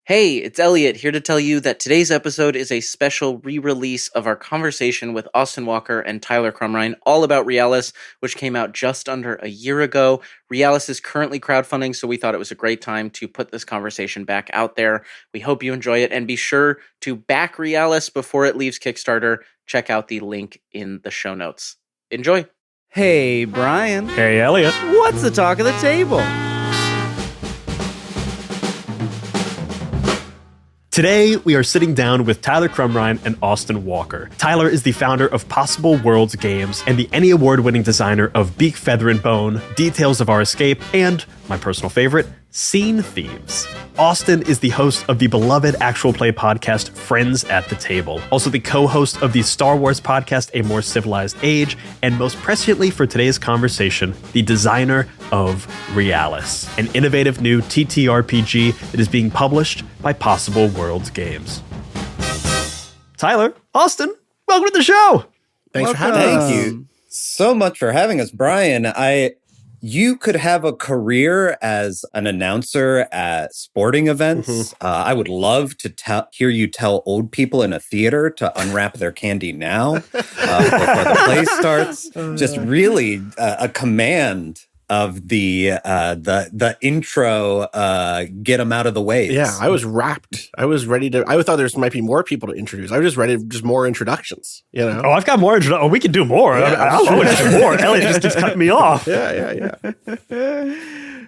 Hey, it's Elliot here to tell you that today's episode is a special re-release of our conversation with Austin Walker and Tyler Crumrine all about Realis, which came out just under a year ago. Realis is currently crowdfunding, so we thought it was a great time to put this conversation back out there. We hope you enjoy it, and be sure to back Realis before it leaves Kickstarter. Check out the link in the show notes. Enjoy! Hey, Brian. Hey, Elliot. What's the talk of the table? Today, we are sitting down with Tyler Crumrine and Austin Walker. Tyler is the founder of Possible Worlds Games and the Emmy Award-winning designer of Beak, Feather, and Bone, Details of Our Escape, and, my personal favorite, Scene Themes. Austin is the host of the beloved actual play podcast Friends at the Table, also the co-host of the Star Wars podcast A More Civilized Age, and most presciently for today's conversation, the designer of Realis, an innovative new TTRPG that is being published by Possible Worlds Games. Tyler, Austin, welcome to the show. Thanks for having us. Thank you so much for having us, Brian. You could have a career as an announcer at sporting events. Mm-hmm. I would love to hear you tell old people in a theater to unwrap their candy now before the play starts. Just really a command of the intro, get them out of the way. Yeah, I was wrapped. I was ready to. I thought there might be more people to introduce. I was just ready to just more introductions. You know. Oh, I've got more. We can do more. Yeah, I'll always do more. Elliot just keeps cutting me off. Yeah.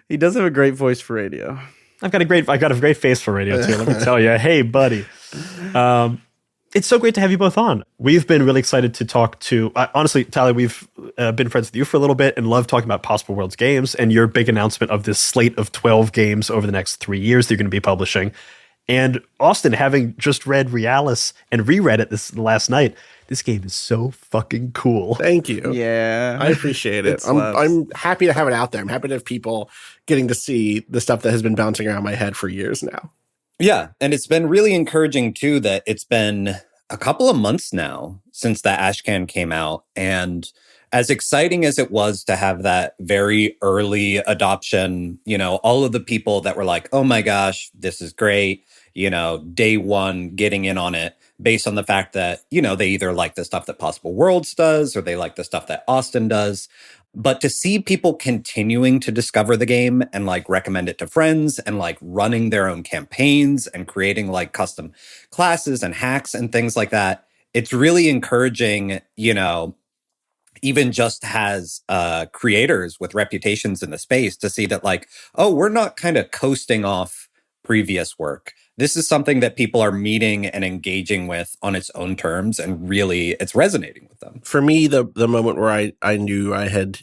He does have a great voice for radio. I got a great face for radio too. Let me tell you. Hey, buddy. It's so great to have you both on. We've been really excited to talk to, honestly, Tyler, we've been friends with you for a little bit and love talking about Possible Worlds Games and your big announcement of this slate of 12 games over the next 3 years that you're going to be publishing. And Austin, having just read Realis and reread it this last night, this game is so fucking cool. Thank you. Yeah. I appreciate it. I'm happy to have it out there. I'm happy to have people getting to see the stuff that has been bouncing around my head for years now. Yeah, and it's been really encouraging, too, that it's been a couple of months now since the Ashcan came out. And as exciting as it was to have that very early adoption, all of the people that were like, oh my gosh, this is great, day one, getting in on it based on the fact that, they either like the stuff that Possible Worlds does or they like the stuff that Austin does. But to see people continuing to discover the game and recommend it to friends and running their own campaigns and creating custom classes and hacks and things like that, it's really encouraging, even just as creators with reputations in the space to see that we're not kind of coasting off previous work. This is something that people are meeting and engaging with on its own terms, and really it's resonating with them. For me, the moment where I knew I had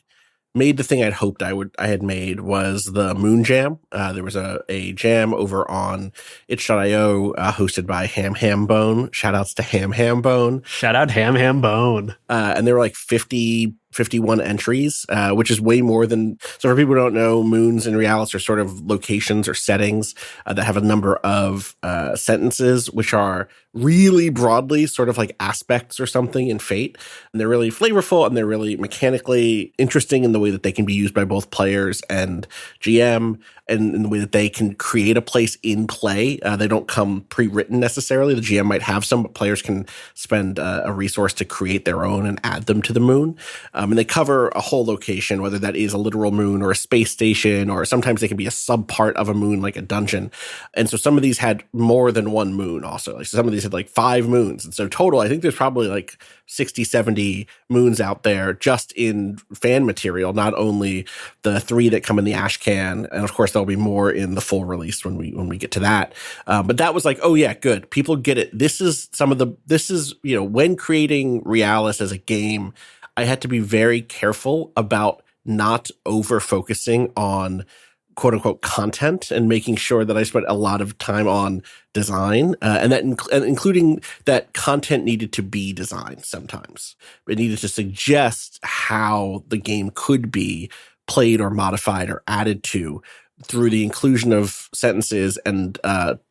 made the thing I'd hoped I had made was the Moon Jam. There was a jam over on itch.io hosted by Ham Bone. Shout outs to Ham Bone. Shout out Ham Bone. And there were 51 entries, which is way more than. So for people who don't know, moons and Realis are sort of locations or settings that have a number of sentences, which are really broadly sort of like aspects or something in Fate. And they're really flavorful and they're really mechanically interesting in the way that they can be used by both players and GM, and in the way that they can create a place in play. They don't come pre-written necessarily. The GM might have some, but players can spend a resource to create their own and add them to the moon. And they cover a whole location, whether that is a literal moon or a space station, or sometimes they can be a subpart of a moon, like a dungeon. And so some of these had more than one moon also. Some of these had 5 moons. And so total, I think there's probably 60, 70 moons out there just in fan material, not only the 3 that come in the Ashcan. And of course, there'll be more in the full release when we get to that. But that was oh yeah, good. People get it. This is when creating Realis as a game, I had to be very careful about not over focusing on quote unquote content and making sure that I spent a lot of time on design, and including that content needed to be designed sometimes. It needed to suggest how the game could be played or modified or added to through the inclusion of sentences and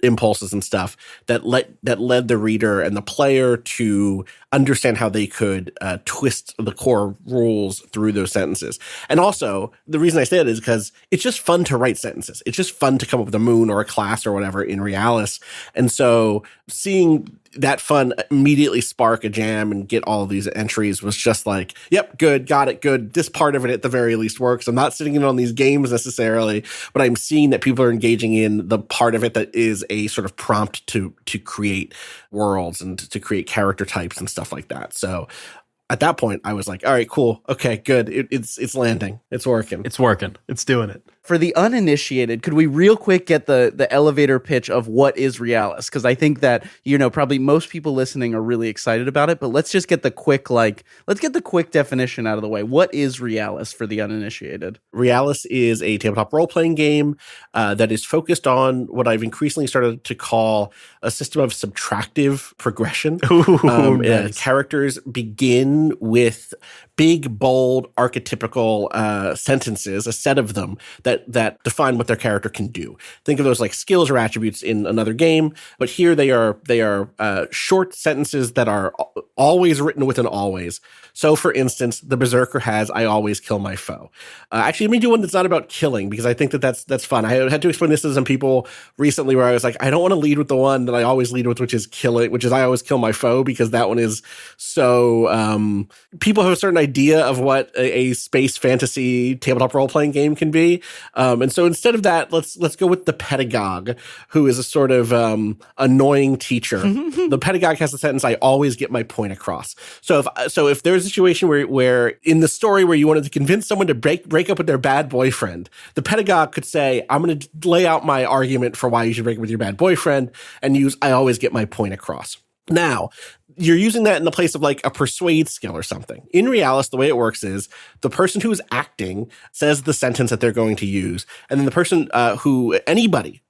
impulses and stuff that led the reader and the player to understand how they could twist the core rules through those sentences. And also, the reason I say it is because it's just fun to write sentences. It's just fun to come up with a moon or a class or whatever in Realis. And so seeing that fun immediately spark a jam and get all of these entries was just like, yep, good, got it, good. This part of it at the very least works. I'm not sitting in on these games necessarily, but I'm seeing that people are engaging in the part of it that is a sort of prompt to create worlds and to create character types and stuff like that. So at that point, I was like, all right, cool. Okay, good. It's landing. It's working. It's working. It's doing it. For the uninitiated, could we real quick get the elevator pitch of what is Realis? Because I think that, probably most people listening are really excited about it, but let's just get the quick definition out of the way. What is Realis for the uninitiated? Realis is a tabletop role-playing game that is focused on what I've increasingly started to call a system of subtractive progression. Ooh, nice. Characters begin with big, bold, archetypical sentences, a set of them that define what their character can do. Think of those like skills or attributes in another game, but here they are short sentences that are always written with an always. So, for instance, the Berserker has "I always kill my foe." Actually, let me do one that's not about killing because I think that's fun. I had to explain this to some people recently where I was like, I don't want to lead with the one that I always lead with, which is "I always kill my foe," because that one is so. People have a certain idea of what a space fantasy tabletop role playing game can be. And so instead of that, let's go with the pedagogue, who is a sort of annoying teacher. The pedagogue has the sentence, "I always get my point across." So if there's a situation where in the story where you wanted to convince someone to break up with their bad boyfriend, the pedagogue could say, "I'm going to lay out my argument for why you should break up with your bad boyfriend," and use "I always get my point across." Now, you're using that in the place of like a persuade skill or something. In Realis, the way it works is the person who is acting says the sentence that they're going to use. And then the person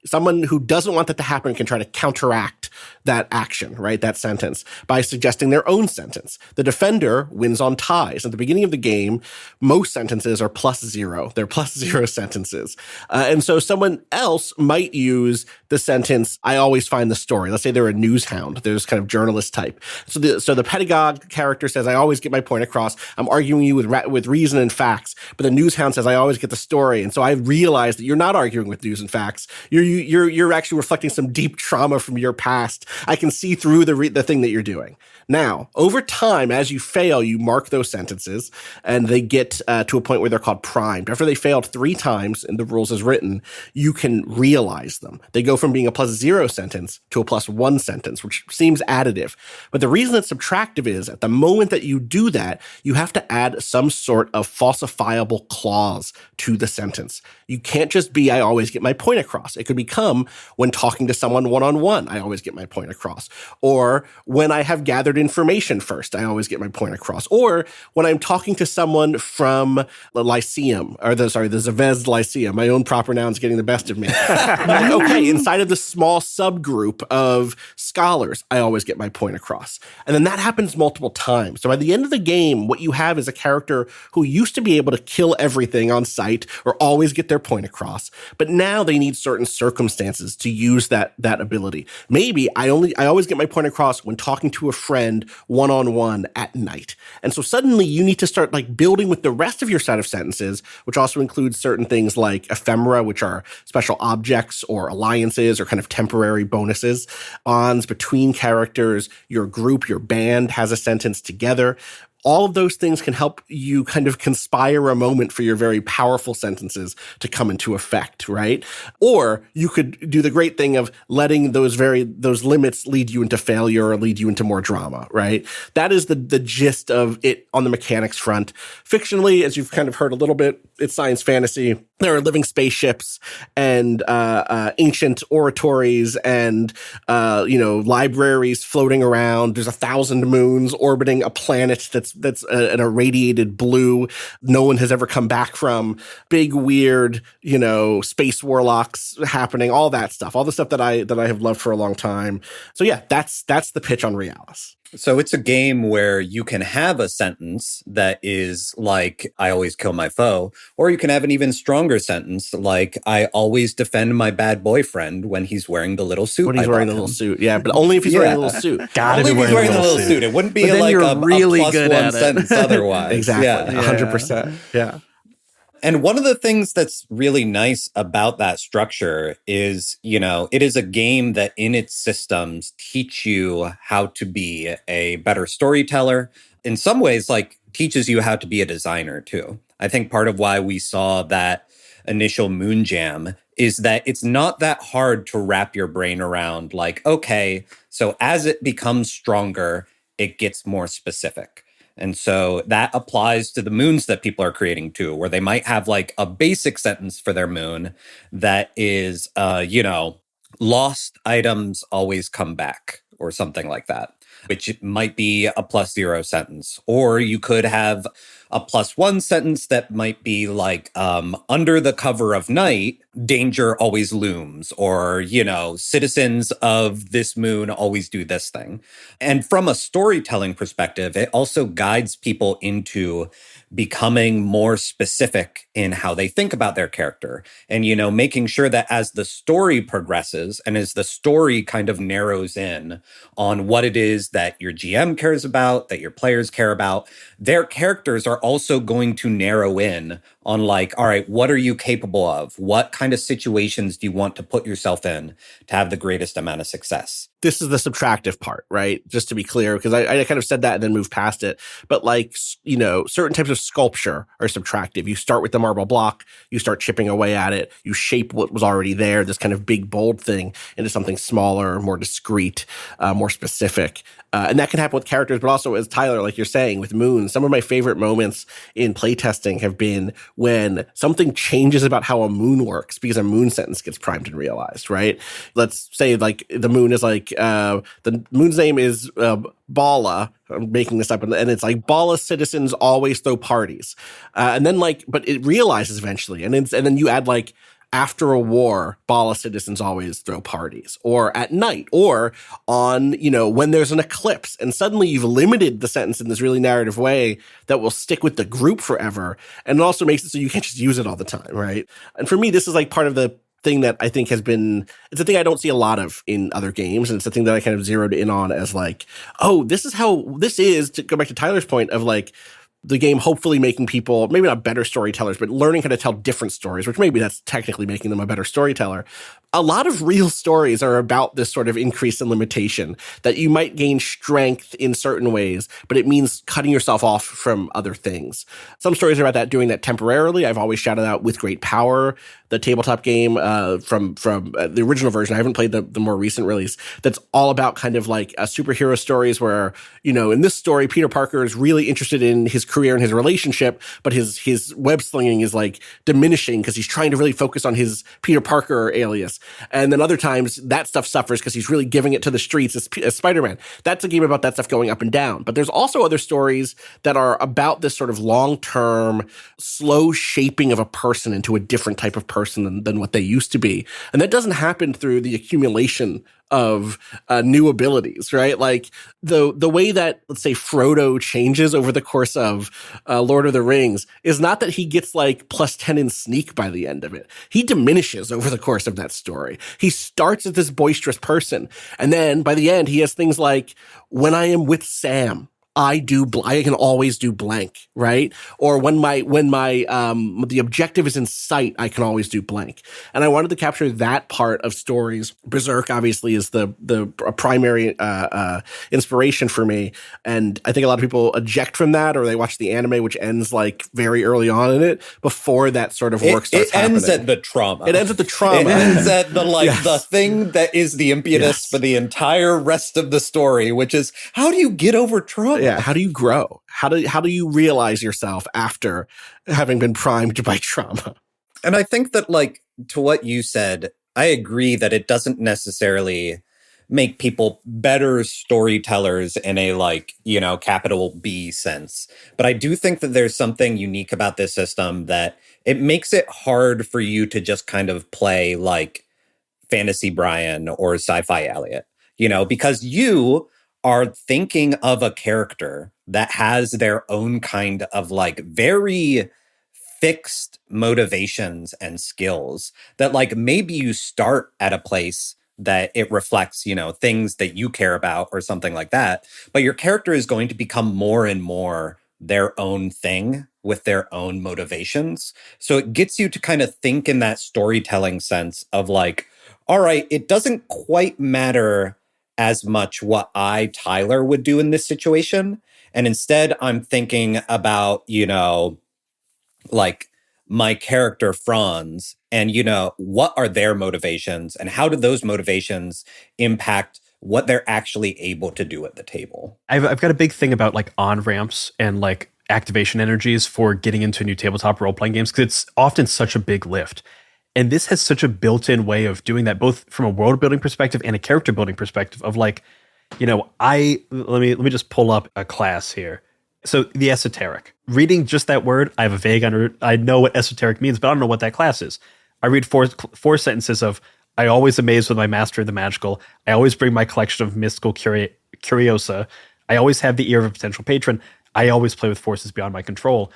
someone who doesn't want that to happen can try to counteract that action, right? That sentence by suggesting their own sentence. The defender wins on ties. At the beginning of the game, most sentences are +0. They're +0 sentences. And so someone else might use the sentence, "I always find the story." Let's say they're a news hound. They're this kind of journalist type. So the pedagogue character says, "I always get my point across. I'm arguing you with reason and facts." But the news hound says, "I always get the story." And so I realized that you're not arguing with news and facts. You're actually reflecting some deep trauma from your past. I can see through the thing that you're doing. Now, over time, as you fail, you mark those sentences, and they get to a point where they're called primed. After they failed 3 times in the rules as written, you can realize them. They go from being a +0 sentence to a +1 sentence, which seems additive. But the reason it's subtractive is at the moment that you do that, you have to add some sort of falsifiable clause to the sentence. You can't just be, "I always get my point across." It could become, when talking to someone one-on-one, "I always get my point across." Or when I have gathered information first, "I always get my point across." Or when I'm talking to someone from the Lyceum, or the Zvezd Lyceum, my own proper noun's getting the best of me. Like, okay, inside of the small subgroup of scholars, "I always get my point across." And then that happens multiple times. So by the end of the game, what you have is a character who used to be able to kill everything on sight or always get their point across, but now they need certain circumstances to use that ability. Maybe I always get my point across when talking to a friend one-on-one at night. And so suddenly you need to start like building with the rest of your set of sentences, which also includes certain things like ephemera, which are special objects or alliances or kind of temporary bonuses, bonds between characters, your group, your band has a sentence together. All of those things can help you kind of conspire a moment for your very powerful sentences to come into effect, right? Or you could do the great thing of letting those limits lead you into failure or lead you into more drama, right? That is the gist of it on the mechanics front. Fictionally, as you've kind of heard a little bit, it's science fantasy. There are living spaceships and ancient oratories and libraries floating around. There's 1,000 moons orbiting a planet that's an irradiated blue no one has ever come back from. Big weird space warlocks happening. All that stuff. All the stuff that I have loved for a long time. So yeah, that's the pitch on Realis. So it's a game where you can have a sentence that is like, I always kill my foe, or you can have an even stronger sentence like, I always defend my bad boyfriend when he's wearing the little suit. When he's I wearing bought the little him. suit. Yeah, but only if he's wearing the little suit. Gotta Only be if he's wearing wearing the little suit. It wouldn't be But then like you're a really plus good one at it. sentence otherwise. Exactly. Yeah. 100%. Yeah. And one of the things that's really nice about that structure is, it is a game that in its systems teach you how to be a better storyteller. In some ways, like teaches you how to be a designer too. I think part of why we saw that initial Moon Jam is that it's not that hard to wrap your brain around like, okay, so as it becomes stronger, it gets more specific. And so that applies to the moons that people are creating too, where they might have like a basic sentence for their moon that is, lost items always come back or something like that, which might be a +0 sentence. Or you could have a +1 sentence that might be like, under the cover of night, danger always looms, or, citizens of this moon always do this thing. And from a storytelling perspective, it also guides people into becoming more specific in how they think about their character. And, making sure that as the story progresses and as the story kind of narrows in on what it is that your GM cares about, that your players care about, their characters are also going to narrow in on like, all right, what are you capable of? What kind of situations do you want to put yourself in to have the greatest amount of success? This is the subtractive part, right? Just to be clear, because I kind of said that and then moved past it. But like, certain types of sculpture are subtractive. You start with the marble block, you start chipping away at it, you shape what was already there, this kind of big, bold thing, into something smaller, more discreet, more specific. And that can happen with characters, but also as Tyler, like you're saying, with Moon, some of my favorite moments in playtesting have been when something changes about how a moon works because a moon sentence gets primed and realized, right? Let's say like the moon is like, the moon's name is Bala. I'm making this up, and it's like Bala citizens always throw parties, and then like, but it realizes eventually, and then you add like, after a war, Bala citizens always throw parties, or at night, or on, when there's an eclipse, and suddenly you've limited the sentence in this really narrative way that will stick with the group forever, and it also makes it so you can't just use it all the time, right? And for me, this is like part of the thing that I think it's a thing I don't see a lot of in other games. And it's a thing that I kind of zeroed in on as like, oh, this is how this is, to go back to Tyler's point of like, the game hopefully making people, maybe not better storytellers, but learning how to tell different stories, which maybe that's technically making them a better storyteller. A lot of real stories are about this sort of increase in limitation, that you might gain strength in certain ways, but it means cutting yourself off from other things. Some stories are about that, doing that temporarily. I've always shouted out With Great Power, the tabletop game from the original version. I haven't played the more recent release. That's all about kind of like superhero stories where, in this story, Peter Parker is really interested in his career and his relationship, but his web slinging is like diminishing because he's trying to really focus on his Peter Parker alias. And then other times that stuff suffers because he's really giving it to the streets as Spider-Man. That's a game about that stuff going up and down. But there's also other stories that are about this sort of long-term, slow shaping of a person into a different type of person than what they used to be. And that doesn't happen through the accumulation of new abilities, right? Like the way that, let's say, Frodo changes over the course of Lord of the Rings is not that he gets like +10 in sneak by the end of it. He diminishes over the course of that story. He starts as this boisterous person, and then by the end he has things like, when I am with Sam, I can always do blank, right? Or when the objective is in sight, I can always do blank. And I wanted to capture that part of stories. Berserk obviously is the primary inspiration for me. And I think a lot of people eject from that, or they watch the anime, which ends like very early on in it, before that sort of work starts happening. It ends at the trauma. It ends at the trauma. It ends at the Yes. the thing that is the impetus for the entire rest of the story, which is, how do you get over trauma? Yeah, how do you grow? How do you realize yourself after having been primed by trauma? And I think that, like, to what you said, I agree that it doesn't necessarily make people better storytellers in a, like, capital B sense. But I do think that there's something unique about this system that it makes it hard for you to just kind of play like Fantasy Brian or Sci-Fi Elliot, because you are thinking of a character that has their own kind of like very fixed motivations and skills that like maybe you start at a place that it reflects, things that you care about or something like that. But your character is going to become more and more their own thing with their own motivations. So it gets you to kind of think in that storytelling sense of like, all right, it doesn't quite matter as much what I, Tyler, would do in this situation. And instead, I'm thinking about, like my character Franz and, what are their motivations and how do those motivations impact what they're actually able to do at the table. I've got a big thing about like on-ramps and like activation energies for getting into new tabletop role-playing games because it's often such a big lift. And this has such a built-in way of doing that, both from a world building perspective and a character building perspective of like, let me just pull up a class here. So the esoteric, reading just that word, I have a vague I know what esoteric means, but I don't know what that class is. I read four sentences of, I always amaze with my mastery of the magical. I always bring my collection of mystical curiosa. I always have the ear of a potential patron. I always play with forces beyond my control.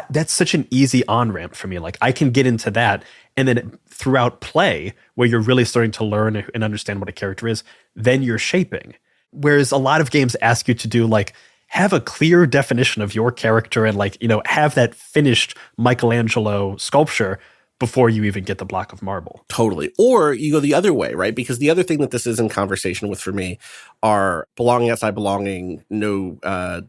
That's such an easy on-ramp for me. Like I can get into that. And then throughout play, where you're really starting to learn and understand what a character is, then you're shaping. Whereas a lot of games ask you to do like, have a clear definition of your character and like, have that finished Michelangelo sculpture before you even get the block of marble. Totally. Or you go the other way, right? Because the other thing that this is in conversation with for me are belonging outside belonging, no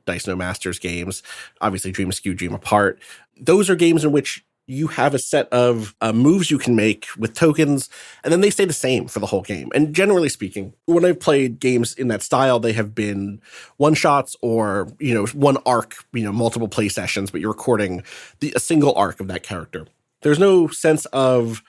dice, no masters games. Obviously, Dream Askew, Dream Apart. Those are games in which you have a set of moves you can make with tokens, and then they stay the same for the whole game. And generally speaking, when I've played games in that style, they have been one-shots or, one arc, multiple play sessions, but you're recording a single arc of that character. There's no sense of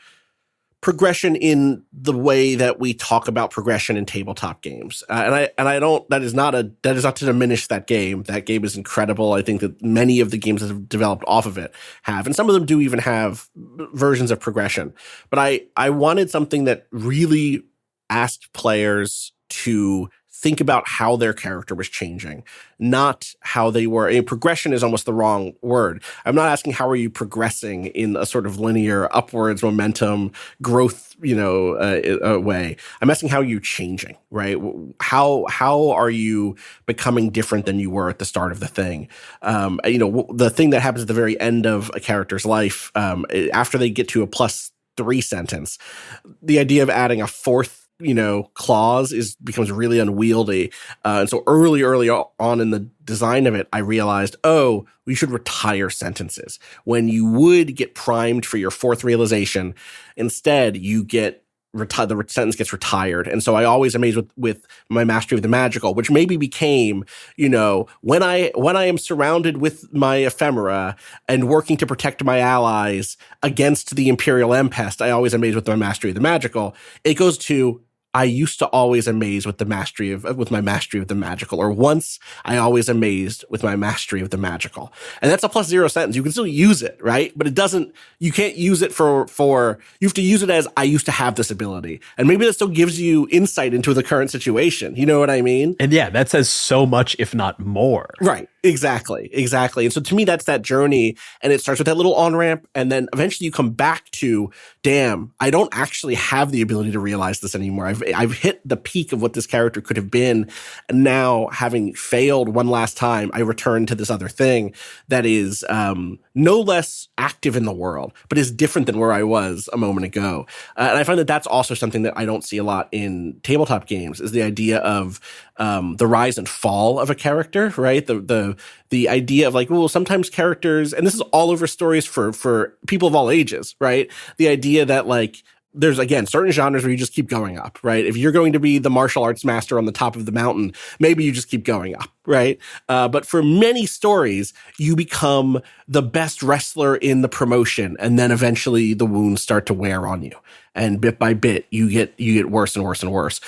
progression in the way that we talk about progression in tabletop games. That is not to diminish that game. That game is incredible. I think that many of the games that have developed off of it have, and some of them do even have versions of progression. But I wanted something that really asked players to think about how their character was changing, not how they were. Progression is almost the wrong word. I'm not asking how are you progressing in a sort of linear upwards momentum growth, way. I'm asking how are you changing, right? How are you becoming different than you were at the start of the thing? The thing that happens at the very end of a character's life, after they get to a +3 sentence, the idea of adding a fourth clause becomes really unwieldy. And so early on in the design of it, I realized, we should retire sentences. When you would get primed for your fourth realization, instead you get the sentence gets retired. And so I always amaze with my mastery of the magical, which maybe became, when I am surrounded with my ephemera and working to protect my allies against the Imperial Empest, I always amaze with my mastery of the magical. It goes to, I used to always amaze with my mastery of the magical, or once I always amazed with my mastery of the magical. And that's a +0 sentence. You can still use it, right? But you can't use it for, you have to use it as, I used to have this ability. And maybe that still gives you insight into the current situation. You know what I mean? And yeah, that says so much, if not more. Right. Exactly. And so to me, that's that journey. And it starts with that little on-ramp. And then eventually you come back to, damn, I don't actually have the ability to realize this anymore. I've hit the peak of what this character could have been. And now, having failed one last time, I return to this other thing that is no less active in the world, but is different than where I was a moment ago. And I find that that's also something that I don't see a lot in tabletop games, is the idea of the rise and fall of a character, right? The idea of like, well, sometimes characters, and this is all over stories for people of all ages, right? The idea that like, there's, again, certain genres where you just keep going up, right? If you're going to be the martial arts master on the top of the mountain, maybe you just keep going up, right? But for many stories, you become the best wrestler in the promotion, and then eventually the wounds start to wear on you. and bit by bit you get worse and worse and worse.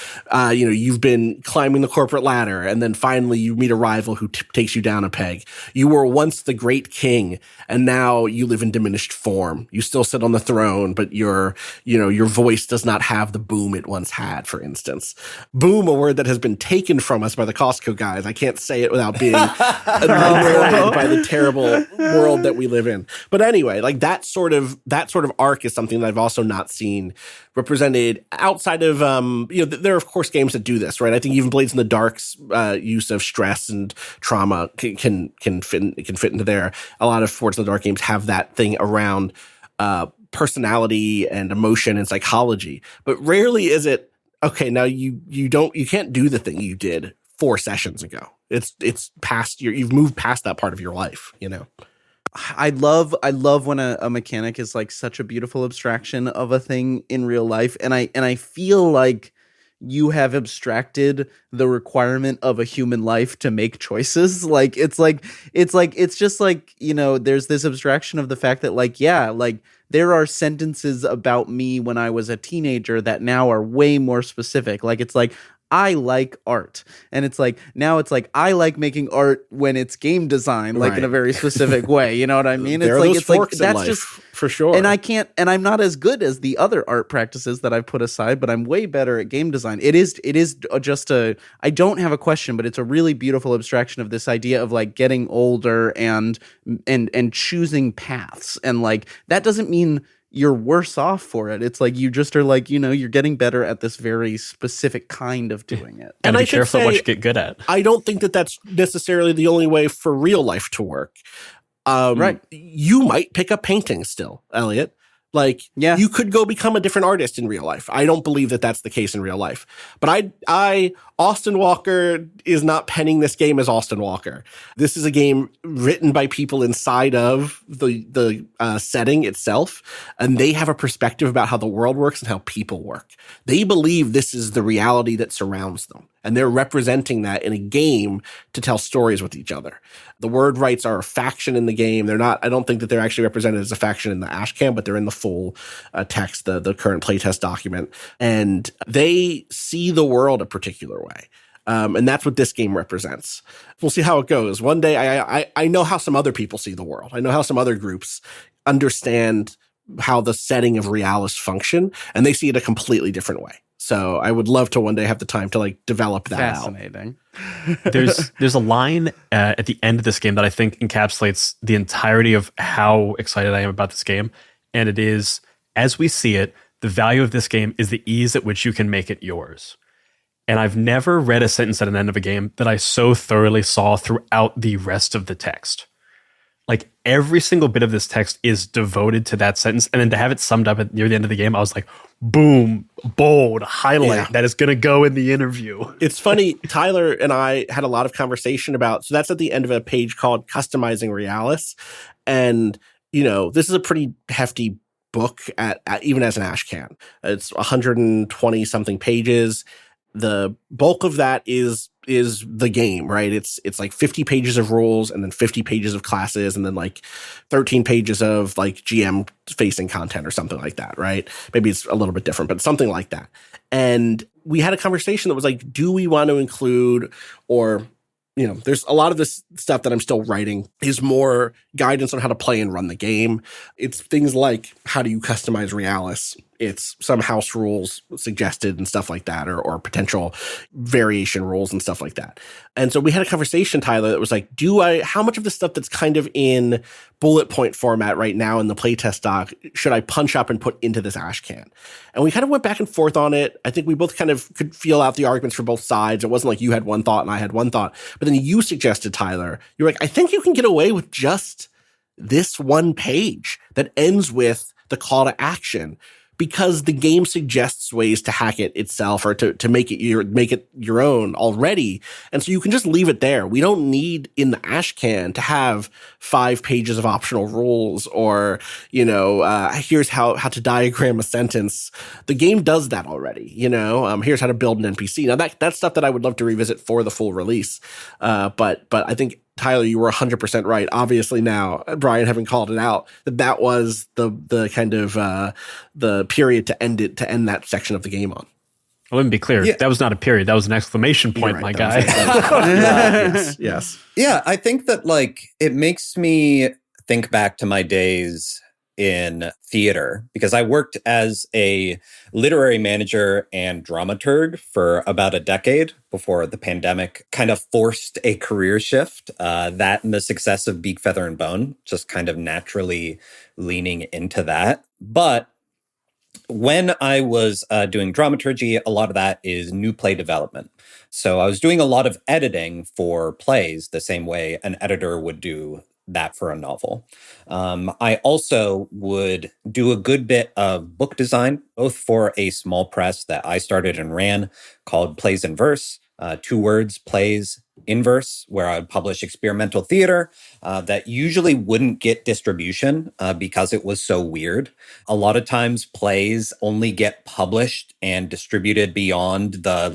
You've been climbing the corporate ladder, and then finally you meet a rival who takes you down a peg. You were once the great king, and now you live in diminished form. You still sit on the throne, but your voice does not have the boom it once had, for instance. Boom, a word that has been taken from us by the Costco guys. I can't say it without being annoyed by the terrible world that we live in. But anyway, like that sort of arc is something that I've also not seen represented outside of there are of course games that do this, right? I think even Blades in the Dark's use of stress and trauma can fit into there. A lot of Forts in the Dark games have that thing around personality and emotion and psychology, but rarely is it okay. Now you can't do the thing you did 4 sessions ago. It's past you've moved past that part of your life, I love when a mechanic is like such a beautiful abstraction of a thing in real life, and I feel like you have abstracted the requirement of a human life to make choices. It's just like, there's this abstraction of the fact that there are sentences about me when I was a teenager that now are way more specific. Like, it's like, I like art. And it's like, now it's like, I like making art when it's game design, like in a very specific way. You know what I mean? That's just for sure. And I'm not as good as the other art practices that I've put aside, but I'm way better at game design. It is just I don't have a question, but it's a really beautiful abstraction of this idea of like getting older and choosing paths. And like, that doesn't mean you're worse off for it. It's like you just are like, you're getting better at this very specific kind of doing it. And be careful what you get good at. I don't think that that's necessarily the only way for real life to work. Right. You might pick up painting still, Elliot. Like, you could go become a different artist in real life. I don't believe that that's the case in real life. But Austin Walker is not penning this game as Austin Walker. This is a game written by people inside of the setting itself, and they have a perspective about how the world works and how people work. They believe this is the reality that surrounds them, and they're representing that in a game to tell stories with each other. The word rights are a faction in the game. They're not. I don't think that they're actually represented as a faction in the Ashcan, but they're in the full text, the current playtest document, and they see the world a particular way. And that's what this game represents. We'll see how it goes. One day, I know how some other people see the world. I know how some other groups understand how the setting of Realis function, and they see it a completely different way. So I would love to one day have the time to like develop that Fascinating. There's a line at the end of this game that I think encapsulates the entirety of how excited I am about this game. And it is, as we see it, the value of this game is the ease at which you can make it yours. And I've never read a sentence at an end of a game that I so thoroughly saw throughout the rest of the text. Like, every single bit of this text is devoted to that sentence. And then to have it summed up near the end of the game, I was like, boom, bold, highlight, that is going to go in the interview. It's funny, Tyler and I had a lot of conversation about, so that's at the end of a page called Customizing Realis. And, this is a pretty hefty book at even as an Ashcan. It's 120 something pages. The bulk of that is the game, right? It's like 50 pages of rules and then 50 pages of classes and then like 13 pages of like GM facing content or something like that, right? Maybe it's a little bit different, but something like that. And we had a conversation that was like, do we want to include, or there's a lot of this stuff that I'm still writing is more guidance on how to play and run the game. It's things like, how do you customize Realis? It's some house rules suggested and stuff like that, or potential variation rules and stuff like that. And so we had a conversation, Tyler, that was like, how much of the stuff that's kind of in bullet point format right now in the playtest doc should I punch up and put into this Ashcan? And we kind of went back and forth on it. I think we both kind of could feel out the arguments for both sides. It wasn't like you had one thought and I had one thought. But then you suggested, Tyler, you were like, I think you can get away with just this one page that ends with the call to action, because the game suggests ways to hack it itself or to make it your own already. And so you can just leave it there. We don't need in the Ashcan to have 5 pages of optional rules or, here's how to diagram a sentence. The game does that already, here's how to build an NPC. Now that's stuff that I would love to revisit for the full release. But I think Tyler, you were 100% right. Obviously now, Brian having called it out, that was the kind of the period to end that section of the game on. Let me be clear. Yeah. That was not a period. That was an exclamation point, Right, my that guy. was yes. Yeah, I think that like it makes me think back to my days in theater because I worked as a literary manager and dramaturg for about a decade before the pandemic kind of forced a career shift. That and the success of Beak, Feather, and Bone, just kind of naturally leaning into that. But when I was doing dramaturgy, a lot of that is new play development. So I was doing a lot of editing for plays the same way an editor would do that for a novel. I also would do a good bit of book design, both for a small press that I started and ran called Plays in Verse, 2 words, plays in verse, where I would publish experimental theater that usually wouldn't get distribution because it was so weird. A lot of times plays only get published and distributed beyond the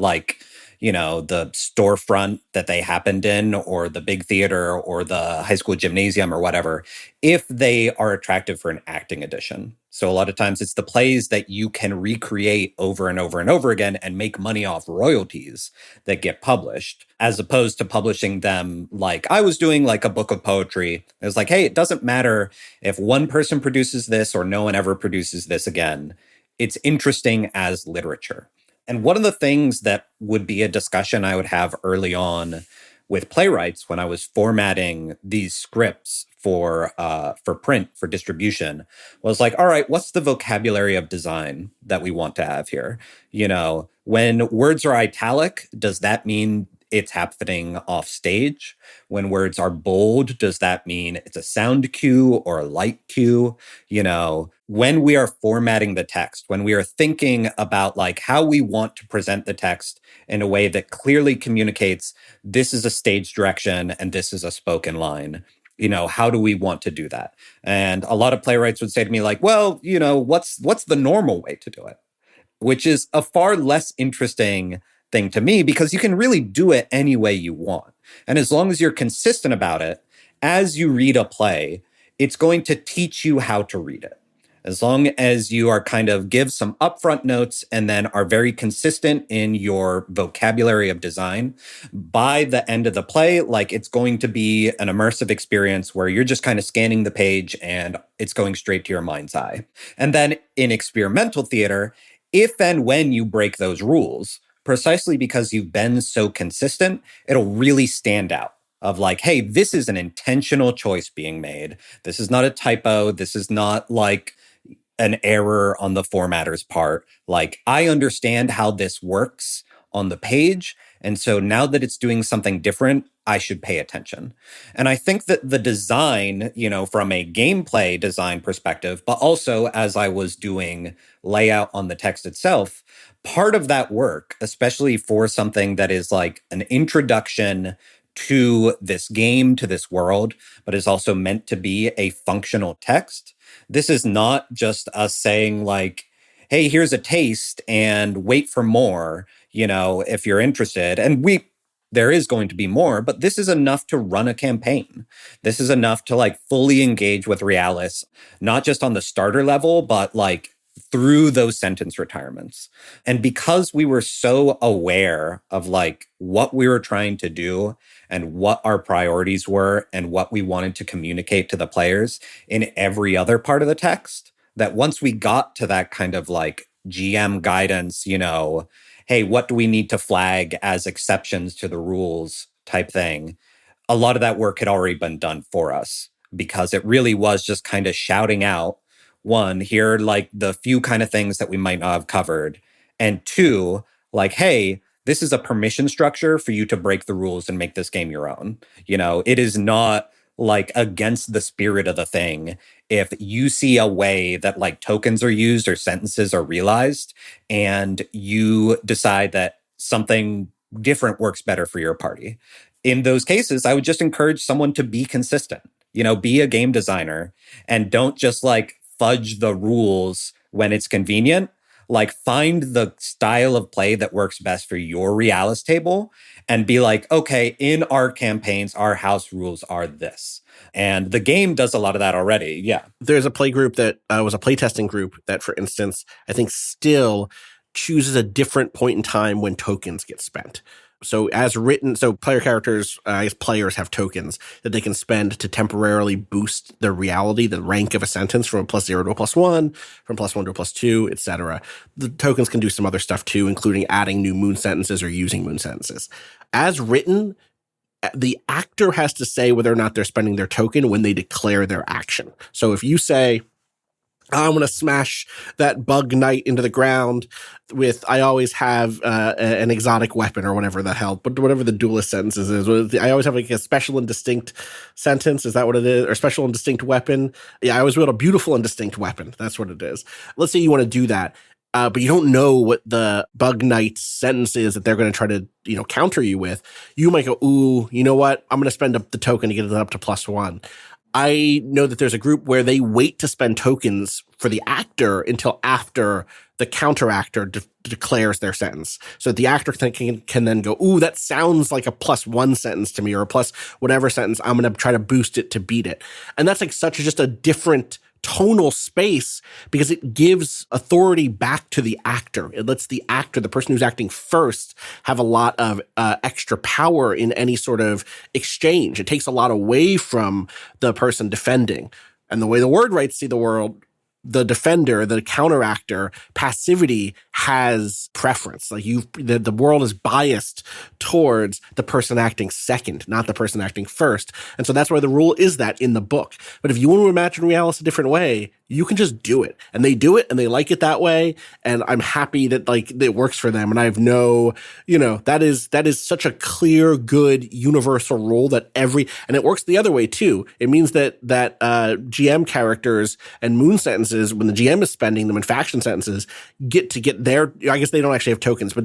the storefront that they happened in or the big theater or the high school gymnasium or whatever, if they are attractive for an acting edition. So a lot of times it's the plays that you can recreate over and over and over again and make money off royalties that get published, as opposed to publishing them like I was doing, like a book of poetry. It was like, hey, it doesn't matter if one person produces this or no one ever produces this again. It's interesting as literature. And one of the things that would be a discussion I would have early on with playwrights when I was formatting these scripts for print, for distribution, was like, all right, what's the vocabulary of design that we want to have here? You know, when words are italic, does that mean it's happening off stage? When words are bold, does that mean it's a sound cue or a light cue? You know, when we are formatting the text, when we are thinking about like how we want to present the text in a way that clearly communicates this is a stage direction and this is a spoken line, you know, how do we want to do that? And a lot of playwrights would say to me like, well, you know, what's the normal way to do it? Which is a far less interesting thing to me because you can really do it any way you want. And as long as you're consistent about it, as you read a play, it's going to teach you how to read it. As long as you are kind of give some upfront notes and then are very consistent in your vocabulary of design, by the end of the play, like it's going to be an immersive experience where you're just kind of scanning the page and it's going straight to your mind's eye. And then in experimental theater, if and when you break those rules, precisely because you've been so consistent, it'll really stand out of like, hey, this is an intentional choice being made. This is not a typo. This is not like an error on the formatter's part. Like, I understand how this works on the page. And so now that it's doing something different, I should pay attention. And I think that the design, you know, from a gameplay design perspective, but also as I was doing layout on the text itself, part of that work, especially for something that is like an introduction to this game, to this world, but is also meant to be a functional text. This is not just us saying like, hey, here's a taste and wait for more, you know, if you're interested. And there is going to be more, but this is enough to run a campaign. This is enough to like fully engage with Realis, not just on the starter level, but like through those sentence retirements. And because we were so aware of like what we were trying to do and what our priorities were and what we wanted to communicate to the players in every other part of the text, that once we got to that kind of like GM guidance, you know, hey, what do we need to flag as exceptions to the rules type thing, a lot of that work had already been done for us because it really was just kind of shouting out, one, here are like the few kind of things that we might not have covered. And two, like, hey, this is a permission structure for you to break the rules and make this game your own. You know, it is not like against the spirit of the thing if you see a way that like tokens are used or sentences are realized and you decide that something different works better for your party. In those cases, I would just encourage someone to be consistent, you know, be a game designer and don't just like fudge the rules when it's convenient. like find the style of play that works best for your Realis table and be like, okay, in our campaigns, our house rules are this. And the game does a lot of that already. Yeah. There's a play group that was a playtesting group that, for instance, I think still chooses a different point in time when tokens get spent. So as written, so player characters, I guess players have tokens that they can spend to temporarily boost their reality, the rank of a sentence from a +0 to a +1, from +1 to a +2, etc. The tokens can do some other stuff too, including adding new moon sentences or using moon sentences. As written, the actor has to say whether or not they're spending their token when they declare their action. So if you say, I'm going to smash that bug knight into the ground with, I always have an exotic weapon or whatever the hell, but whatever the duelist sentences is. I always have like a special and distinct sentence. Is that what it is? Or special and distinct weapon? Yeah, I always build a beautiful and distinct weapon. That's what it is. Let's say you want to do that. But you don't know what the bug knight sentence is that they're going to try to, counter you with. You might go, ooh, you know what? I'm going to spend up the token to get it up to +1. I know that there's a group where they wait to spend tokens for the actor until after the counter actor declares their sentence. So that the actor can then go, ooh, that sounds like a +1 sentence to me, or a plus whatever sentence. I'm going to try to boost it to beat it. And that's like just a different tonal space because it gives authority back to the actor. It lets the actor, the person who's acting first, have a lot of extra power in any sort of exchange. It takes a lot away from the person defending. And the way the word rights see the world, the defender, the counter actor, passivity has preference. Like the world is biased towards the person acting second, not the person acting first. And so that's why the rule is that in the book. But if you want to imagine Realis a different way, you can just do it. And they do it and they like it that way. And I'm happy that it works for them. And I have that is such a clear, good, universal rule that and it works the other way too. It means that GM characters and moon sentences, when the GM is spending them in faction sentences, get their, I guess they don't actually have tokens, but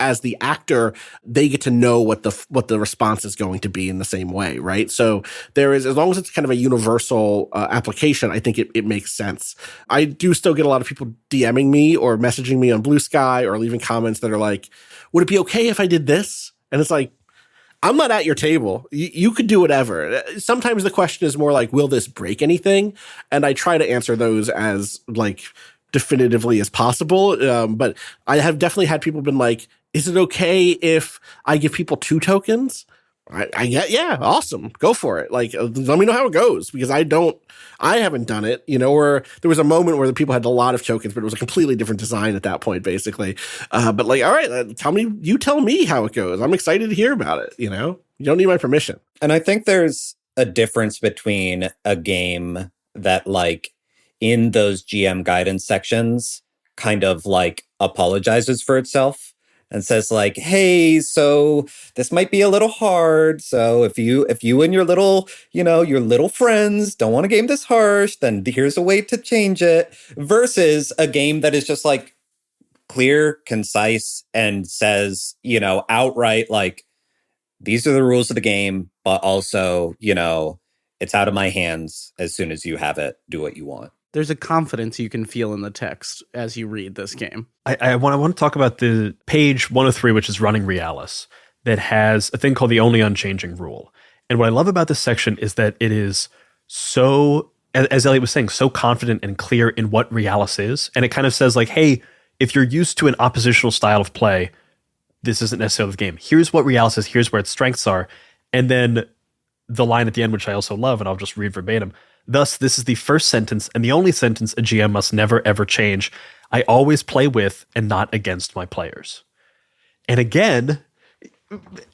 as the actor, they get to know what the response is going to be in the same way, right? So there is, as long as it's kind of a universal application, I think it makes sense. I do still get a lot of people DMing me or messaging me on Blue Sky or leaving comments that are like, would it be okay if I did this? And it's like, I'm not at your table. You could do whatever. Sometimes the question is more like, will this break anything? And I try to answer those as definitively as possible. But I have definitely had people been like, is it okay if I give people 2 tokens? Yeah, awesome. Go for it. Let me know how it goes because I haven't done it, or there was a moment where the people had a lot of tokens, but it was a completely different design at that point, basically. But all right, tell me how it goes. I'm excited to hear about it. You don't need my permission. And I think there's a difference between a game that in those GM guidance sections kind of apologizes for itself and says hey, so this might be a little hard. So if you and your little, your little friends don't want a game this harsh, then here's a way to change it, versus a game that is just clear, concise, and says, outright, these are the rules of the game, but also, it's out of my hands as soon as you have it. Do what you want. There's a confidence you can feel in the text as you read this game. I want to talk about the page 103, which is running Realis, that has a thing called the only unchanging rule. And what I love about this section is that it is so, as Elliot was saying, so confident and clear in what Realis is. And it kind of says hey, if you're used to an oppositional style of play, this isn't necessarily the game. Here's what Realis is. Here's where its strengths are. And then the line at the end, which I also love, and I'll just read verbatim. Thus, this is the first sentence and the only sentence a GM must never, ever change. I always play with and not against my players. And again,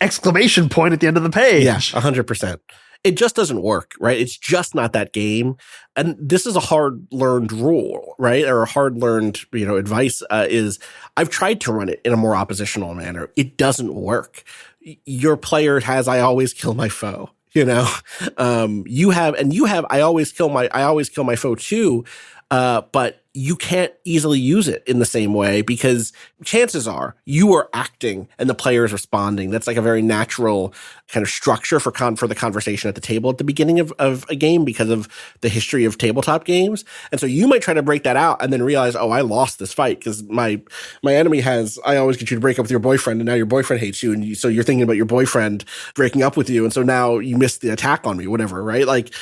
exclamation point at the end of the page. Yeah, 100%. It just doesn't work, right? It's just not that game. And this is a hard-learned rule, right? Or a hard-learned, advice is I've tried to run it in a more oppositional manner. It doesn't work. Your player has I always kill my foe. You have I always kill my foe too. But you can't easily use it in the same way because chances are you are acting and the player is responding. That's like a very natural kind of structure for the conversation at the table at the beginning of a game because of the history of tabletop games. And so you might try to break that out and then realize, oh, I lost this fight because my enemy I always get you to break up with your boyfriend and now your boyfriend hates you. And so you're thinking about your boyfriend breaking up with you. And so now you missed the attack on me, whatever, right? Like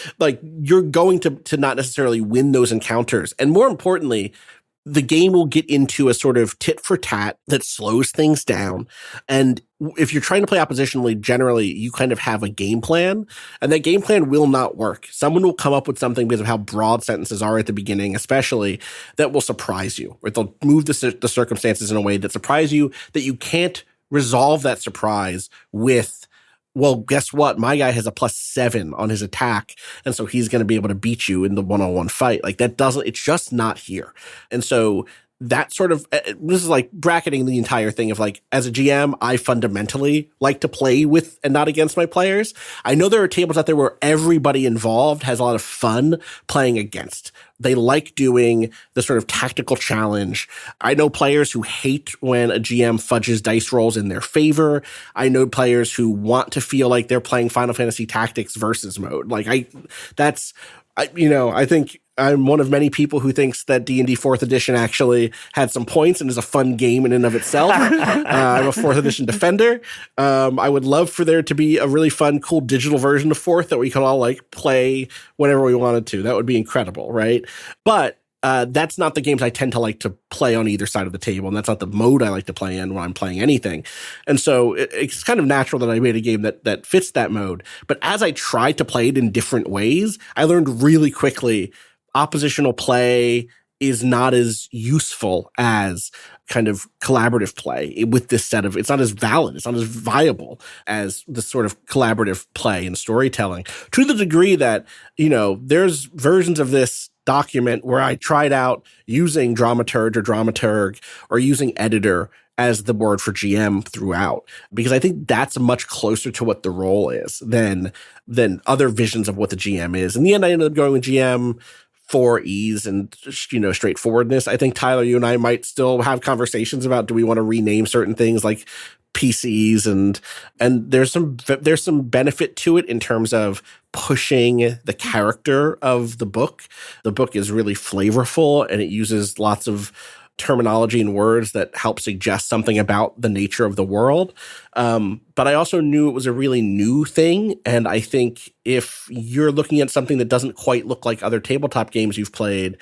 you're going to not necessarily win those encounters. And more importantly, the game will get into a sort of tit for tat that slows things down. And if you're trying to play oppositionally, generally you kind of have a game plan, and that game plan will not work. Someone will come up with something because of how broad sentences are at the beginning, especially, that will surprise you, or they'll move the circumstances in a way that surprise you, that you can't resolve that surprise with, well, guess what? My guy has a +7 on his attack, and so he's going to be able to beat you in the one-on-one fight. Like it's just not here. And so that sort of, this is like bracketing the entire thing of like, as a GM, I fundamentally like to play with and not against my players. I know there are tables out there where everybody involved has a lot of fun playing against. They like doing the sort of tactical challenge. I know players who hate when a GM fudges dice rolls in their favor. I know players who want to feel like they're playing Final Fantasy Tactics versus mode. I think I'm one of many people who thinks that D&D 4th edition actually had some points and is a fun game in and of itself. I'm a 4th edition defender. I would love for there to be a really fun, cool digital version of 4th that we could all play whenever we wanted to. That would be incredible, right? But that's not the games I tend to like to play on either side of the table, and that's not the mode I like to play in when I'm playing anything. And so it's kind of natural that I made a game that fits that mode. But as I tried to play it in different ways, I learned really quickly oppositional play is not as useful as kind of collaborative play with this set of, it's not as valid, it's not as viable as the sort of collaborative play and storytelling, to the degree that, there's versions of this document where I tried out using dramaturg or using editor as the word for GM throughout, because I think that's much closer to what the role is than other visions of what the GM is. In the end, I ended up going with GM for ease and, straightforwardness. I think, Tyler, you and I might still have conversations about, do we want to rename certain things like PCs, and there's some benefit to it in terms of pushing the character of the book. The book is really flavorful and it uses lots of terminology and words that help suggest something about the nature of the world. But I also knew it was a really new thing. And I think if you're looking at something that doesn't quite look like other tabletop games you've played,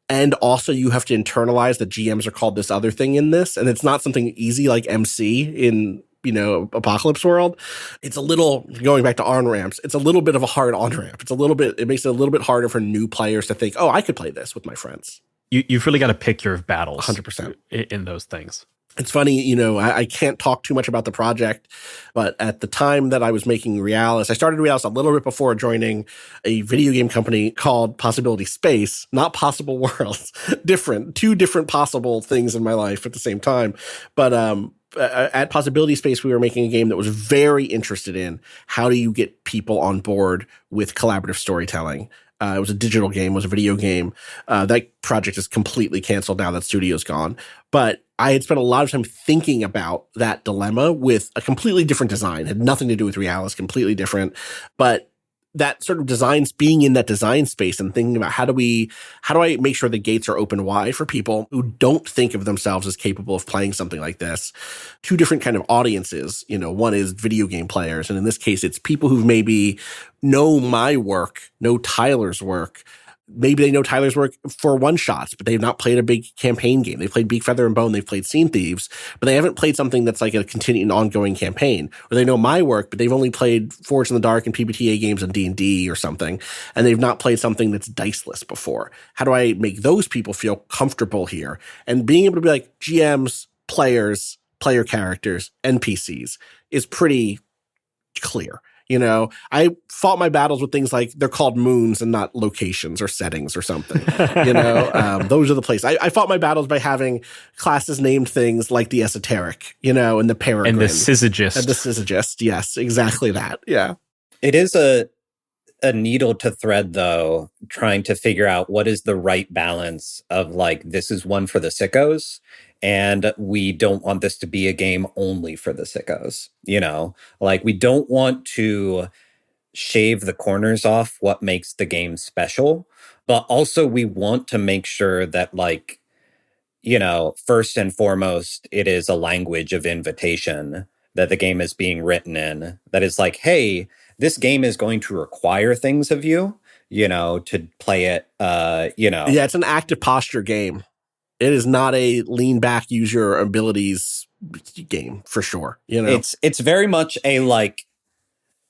and also you have to internalize that GMs are called this other thing in this, and it's not something easy like MC in, Apocalypse World, it's a little, going back to on-ramps, it's a little bit of a hard on-ramp. It makes it a little bit harder for new players to think, oh, I could play this with my friends. You've really got to pick your battles 100% in those things. It's funny, I can't talk too much about the project, but at the time that I was making Realis, I started Realis a little bit before joining a video game company called Possibility Space, not Possible Worlds. Two different possible things in my life at the same time. But at Possibility Space, we were making a game that was very interested in how do you get people on board with collaborative storytelling. It was a digital game, it was a video game. That project is completely canceled now. That studio's gone. But I had spent a lot of time thinking about that dilemma with a completely different design. It had nothing to do with Realis, completely different. But that sort of being in that design space and thinking about how do I make sure the gates are open wide for people who don't think of themselves as capable of playing something like this. Two different kind of audiences. One is video game players, and in this case, it's people who maybe know my work, know Tyler's work. Maybe they know Tyler's work for one-shots, but they've not played a big campaign game. They've played Beak, Feather, and Bone. They've played Scene Thieves, but they haven't played something that's like a continuing, ongoing campaign. Or they know my work, but they've only played Forged in the Dark and PBTA games and D&D or something, and they've not played something that's diceless before. How do I make those people feel comfortable here? And being able to be like GMs, players, player characters, NPCs is pretty clear. I fought my battles with things like they're called moons and not locations or settings or something. Those are the places. I fought my battles by having classes named things like the esoteric, and the peregrine. And the syzygist. Yes, exactly that. Yeah. It is a a needle to thread, though, trying to figure out what is the right balance of like, this is one for the sickos, and we don't want this to be a game only for the sickos. You know, like we don't want to shave the corners off what makes the game special, but also we want to make sure that, like, you know, first and foremost, it is a language of invitation that the game is being written in. That is like, hey, this game is going to require things of you, you know, to play it, you know. Yeah, it's an active posture game. It is not a lean back, use your abilities game for sure. You know, It's very much a like,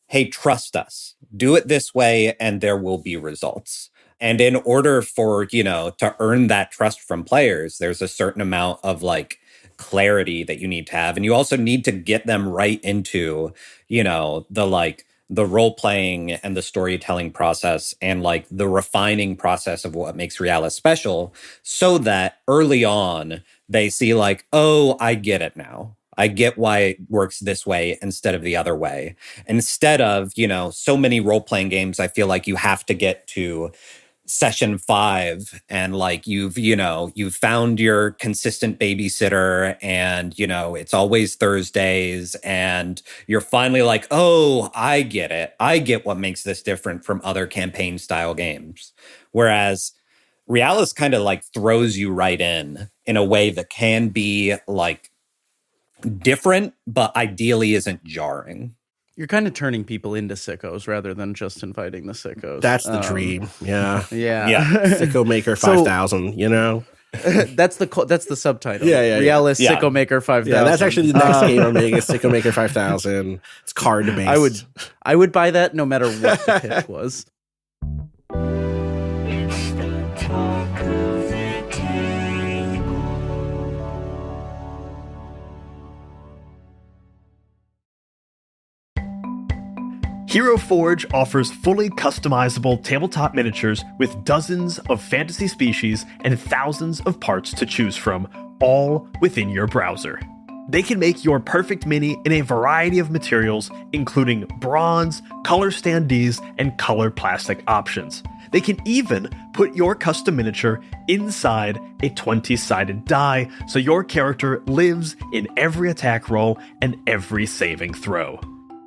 hey, trust us, do it this way, and there will be results. And in order for, you know, to earn that trust from players, there's a certain amount of like clarity that you need to have. And you also need to get them right into, you know, the role playing and the storytelling process and like the refining process of what makes Realis special, so that early on they see like, oh, I get it now. I get why it works this way instead of the other way. Instead of, you know, so many role-playing games, I feel like you have to get to session 5 and like you've found your consistent babysitter and, you know, it's always Thursdays and you're finally like, oh, I get it. I get what makes this different from other campaign style games. Whereas Realis kind of like throws you right in a way that can be like different, but ideally isn't jarring. You're kind of turning people into sickos rather than just inviting the sickos. that's the dream. Yeah. Yeah. Sicko Maker 5000, you know? That's the subtitle. Yeah. Realis Yeah. Sicko Maker 5000. Yeah, that's actually the next game I'm making, is Sicko Maker 5000. It's card based. I would buy that no matter what the pitch was. Hero Forge offers fully customizable tabletop miniatures with dozens of fantasy species and thousands of parts to choose from, all within your browser. They can make your perfect mini in a variety of materials, including bronze, color standees, and color plastic options. They can even put your custom miniature inside a 20-sided die, so your character lives in every attack roll and every saving throw.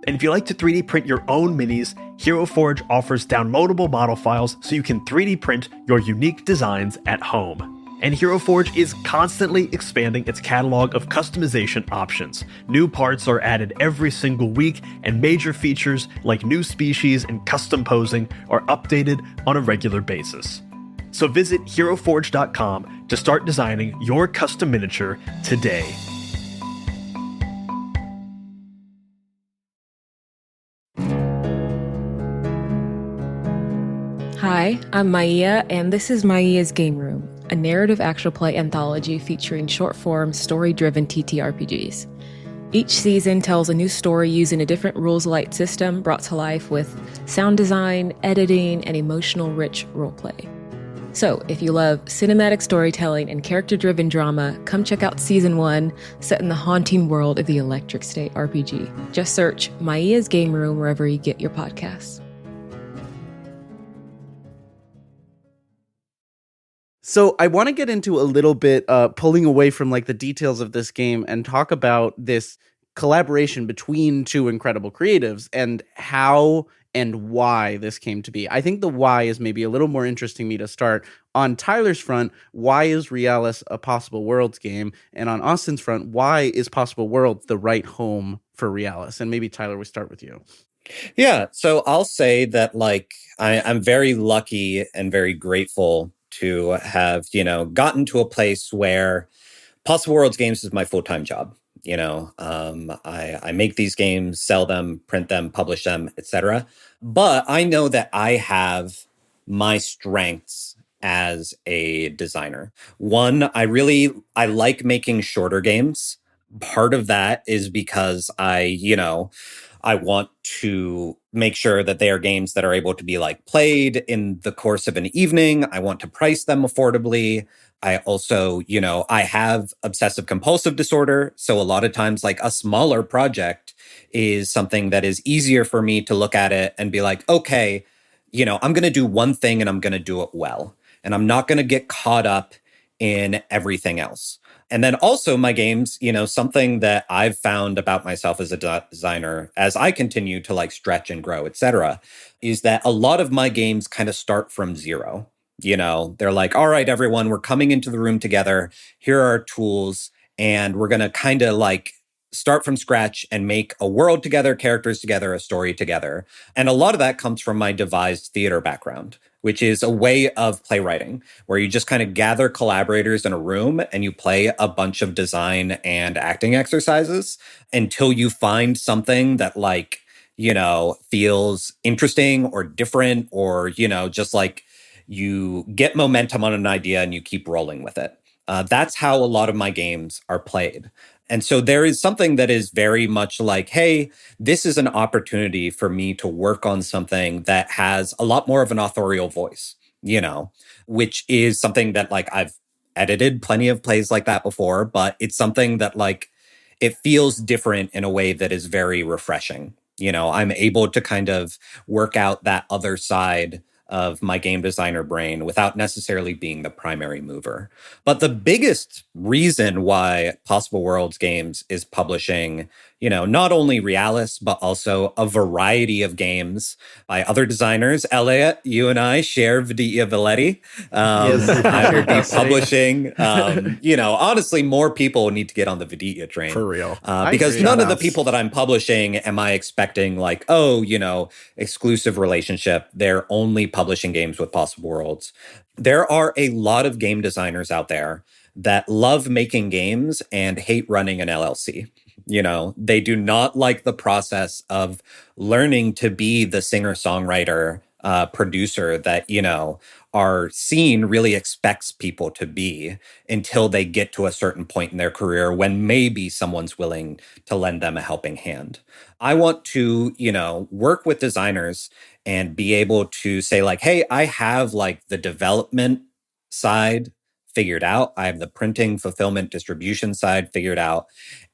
And if you like to 3D print your own minis, Hero Forge offers downloadable model files so you can 3D print your unique designs at home. And Hero Forge is constantly expanding its catalog of customization options. New parts are added every single week, and major features like new species and custom posing are updated on a regular basis. So visit HeroForge.com to start designing your custom miniature today. Hi, I'm Maia, and this is Maia's Game Room, a narrative actual play anthology featuring short-form, story-driven TTRPGs. Each season tells a new story using a different rules-light system brought to life with sound design, editing, and emotional-rich roleplay. So, if you love cinematic storytelling and character-driven drama, come check out Season 1, set in the haunting world of the Electric State RPG. Just search Maia's Game Room wherever you get your podcasts. So I want to get into a little bit pulling away from like the details of this game and talk about this collaboration between two incredible creatives and how and why this came to be. I think the why is maybe a little more interesting me to start. On Tyler's front, why is Realis a Possible Worlds game? And on Austin's front, why is Possible Worlds the right home for Realis? And maybe Tyler, we start with you. Yeah, so I'll say that like I'm very lucky and very grateful to have, you know, gotten to a place where Possible Worlds Games is my full-time job. You know, I make these games, sell them, print them, publish them, etc. But I know that I have my strengths as a designer. One, I like making shorter games. Part of that is because I want to make sure that they are games that are able to be like played in the course of an evening. I want to price them affordably. I also, you know, I have obsessive compulsive disorder. So a lot of times like a smaller project is something that is easier for me to look at it and be like, okay, I'm going to do one thing and I'm going to do it well. And I'm not going to get caught up in everything else. And then also my games, something that I've found about myself as a designer as I continue to like stretch and grow, et cetera, is that a lot of my games kind of start from zero. They're like, all right, everyone, we're coming into the room together. Here are our tools. And we're going to kind of like start from scratch and make a world together, characters together, a story together. And a lot of that comes from my devised theater background, which is a way of playwriting where you just kind of gather collaborators in a room and you play a bunch of design and acting exercises until you find something that like, feels interesting or different or, just like you get momentum on an idea and you keep rolling with it. That's how a lot of my games are played. And so there is something that is very much like, hey, this is an opportunity for me to work on something that has a lot more of an authorial voice, which is something that like I've edited plenty of plays like that before, but it's something that like it feels different in a way that is very refreshing. I'm able to kind of work out that other side of my game designer brain without necessarily being the primary mover. But the biggest reason why Possible Worlds Games is publishing, not only Realis, but also a variety of games by other designers. Elliot, you and I share Vidya Valetti. Yes. I will be publishing, honestly, more people need to get on the Vidya train. For real. Because none of the people that I'm publishing am I expecting like, exclusive relationship. They're only publishing games with Possible Worlds. There are a lot of game designers out there that love making games and hate running an LLC. They do not like the process of learning to be the singer-songwriter producer that, our scene really expects people to be until they get to a certain point in their career when maybe someone's willing to lend them a helping hand. I want to, work with designers and be able to say like, hey, I have like the development side figured out. I have the printing, fulfillment, distribution side figured out.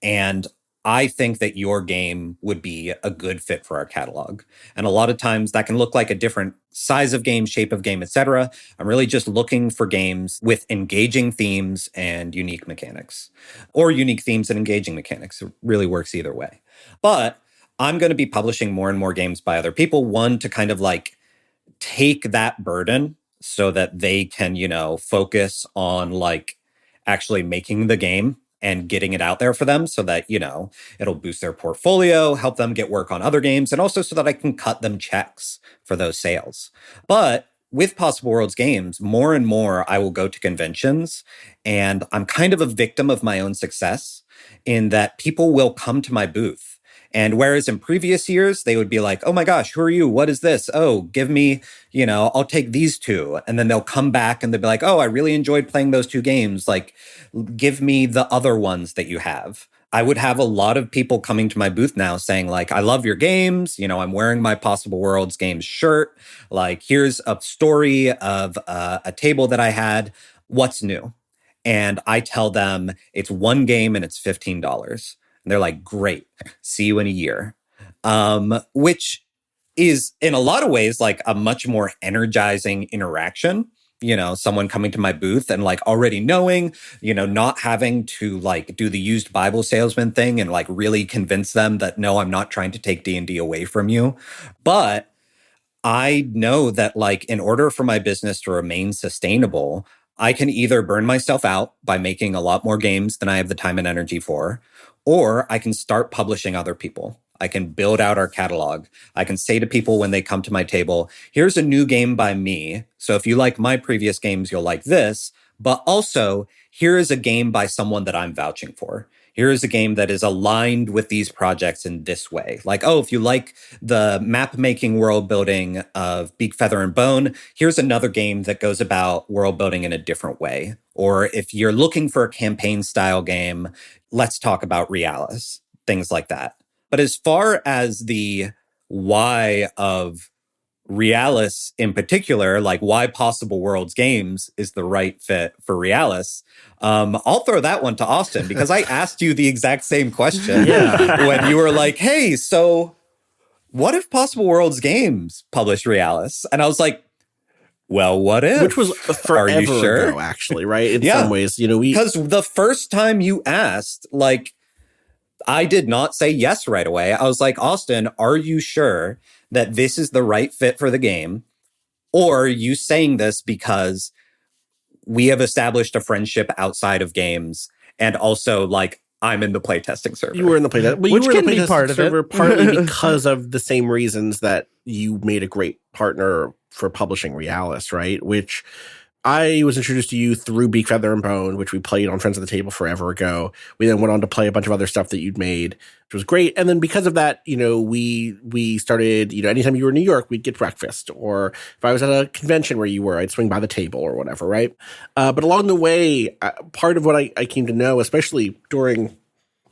And I think that your game would be a good fit for our catalog. And a lot of times that can look like a different size of game, shape of game, etc. I'm really just looking for games with engaging themes and unique mechanics, or unique themes and engaging mechanics. It really works either way. But I'm going to be publishing more and more games by other people. One, to kind of like take that burden so that they can, focus on like actually making the game and getting it out there for them so that, it'll boost their portfolio, help them get work on other games, and also so that I can cut them checks for those sales. But with Possible Worlds Games, more and more I will go to conventions, and I'm kind of a victim of my own success in that people will come to my booth. And whereas in previous years, they would be like, oh my gosh, who are you? What is this? Oh, give me, I'll take these two. And then they'll come back and they'll be like, oh, I really enjoyed playing those two games. Like, give me the other ones that you have. I would have a lot of people coming to my booth now saying like, I love your games. I'm wearing my Possible Worlds Games shirt. Like, here's a story of a table that I had. What's new? And I tell them it's one game and it's $15. And they're like, great, see you in a year. Which is in a lot of ways like a much more energizing interaction. Someone coming to my booth and like already knowing, not having to like do the used Bible salesman thing and like really convince them that, no, I'm not trying to take D&D away from you. But I know that like in order for my business to remain sustainable, I can either burn myself out by making a lot more games than I have the time and energy for, or I can start publishing other people. I can build out our catalog. I can say to people when they come to my table, here's a new game by me. So if you like my previous games, you'll like this. But also, here is a game by someone that I'm vouching for. Here is a game that is aligned with these projects in this way. Like, oh, if you like the map-making world building of Beak, Feather, and Bone, here's another game that goes about world building in a different way. Or if you're looking for a campaign-style game, let's talk about Realis, things like that. But as far as the why of Realis in particular, like why Possible Worlds Games is the right fit for Realis, I'll throw that one to Austin because I asked you the exact same question when you were like, hey, so what if Possible Worlds Games published Realis? And I was like, well, what if? Which was forever Are you sure? ago, actually, right? In some ways, because the first time you asked, like, I did not say yes right away. I was like, Austin, are you sure that this is the right fit for the game? Or are you saying this because we have established a friendship outside of games, and also, like, I'm in the playtesting server? You were in the playtesting, but which you were in can the be playtesting part of server it. partly because of the same reasons that you made a great partner for publishing Realis, right? Which I was introduced to you through Beak, Feather, and Bone, which we played on Friends of the Table forever ago. We then went on to play a bunch of other stuff that you'd made, which was great. And then because of that, we started, anytime you were in New York, we'd get breakfast. Or if I was at a convention where you were, I'd swing by the table or whatever, right? But along the way, part of what I came to know, especially during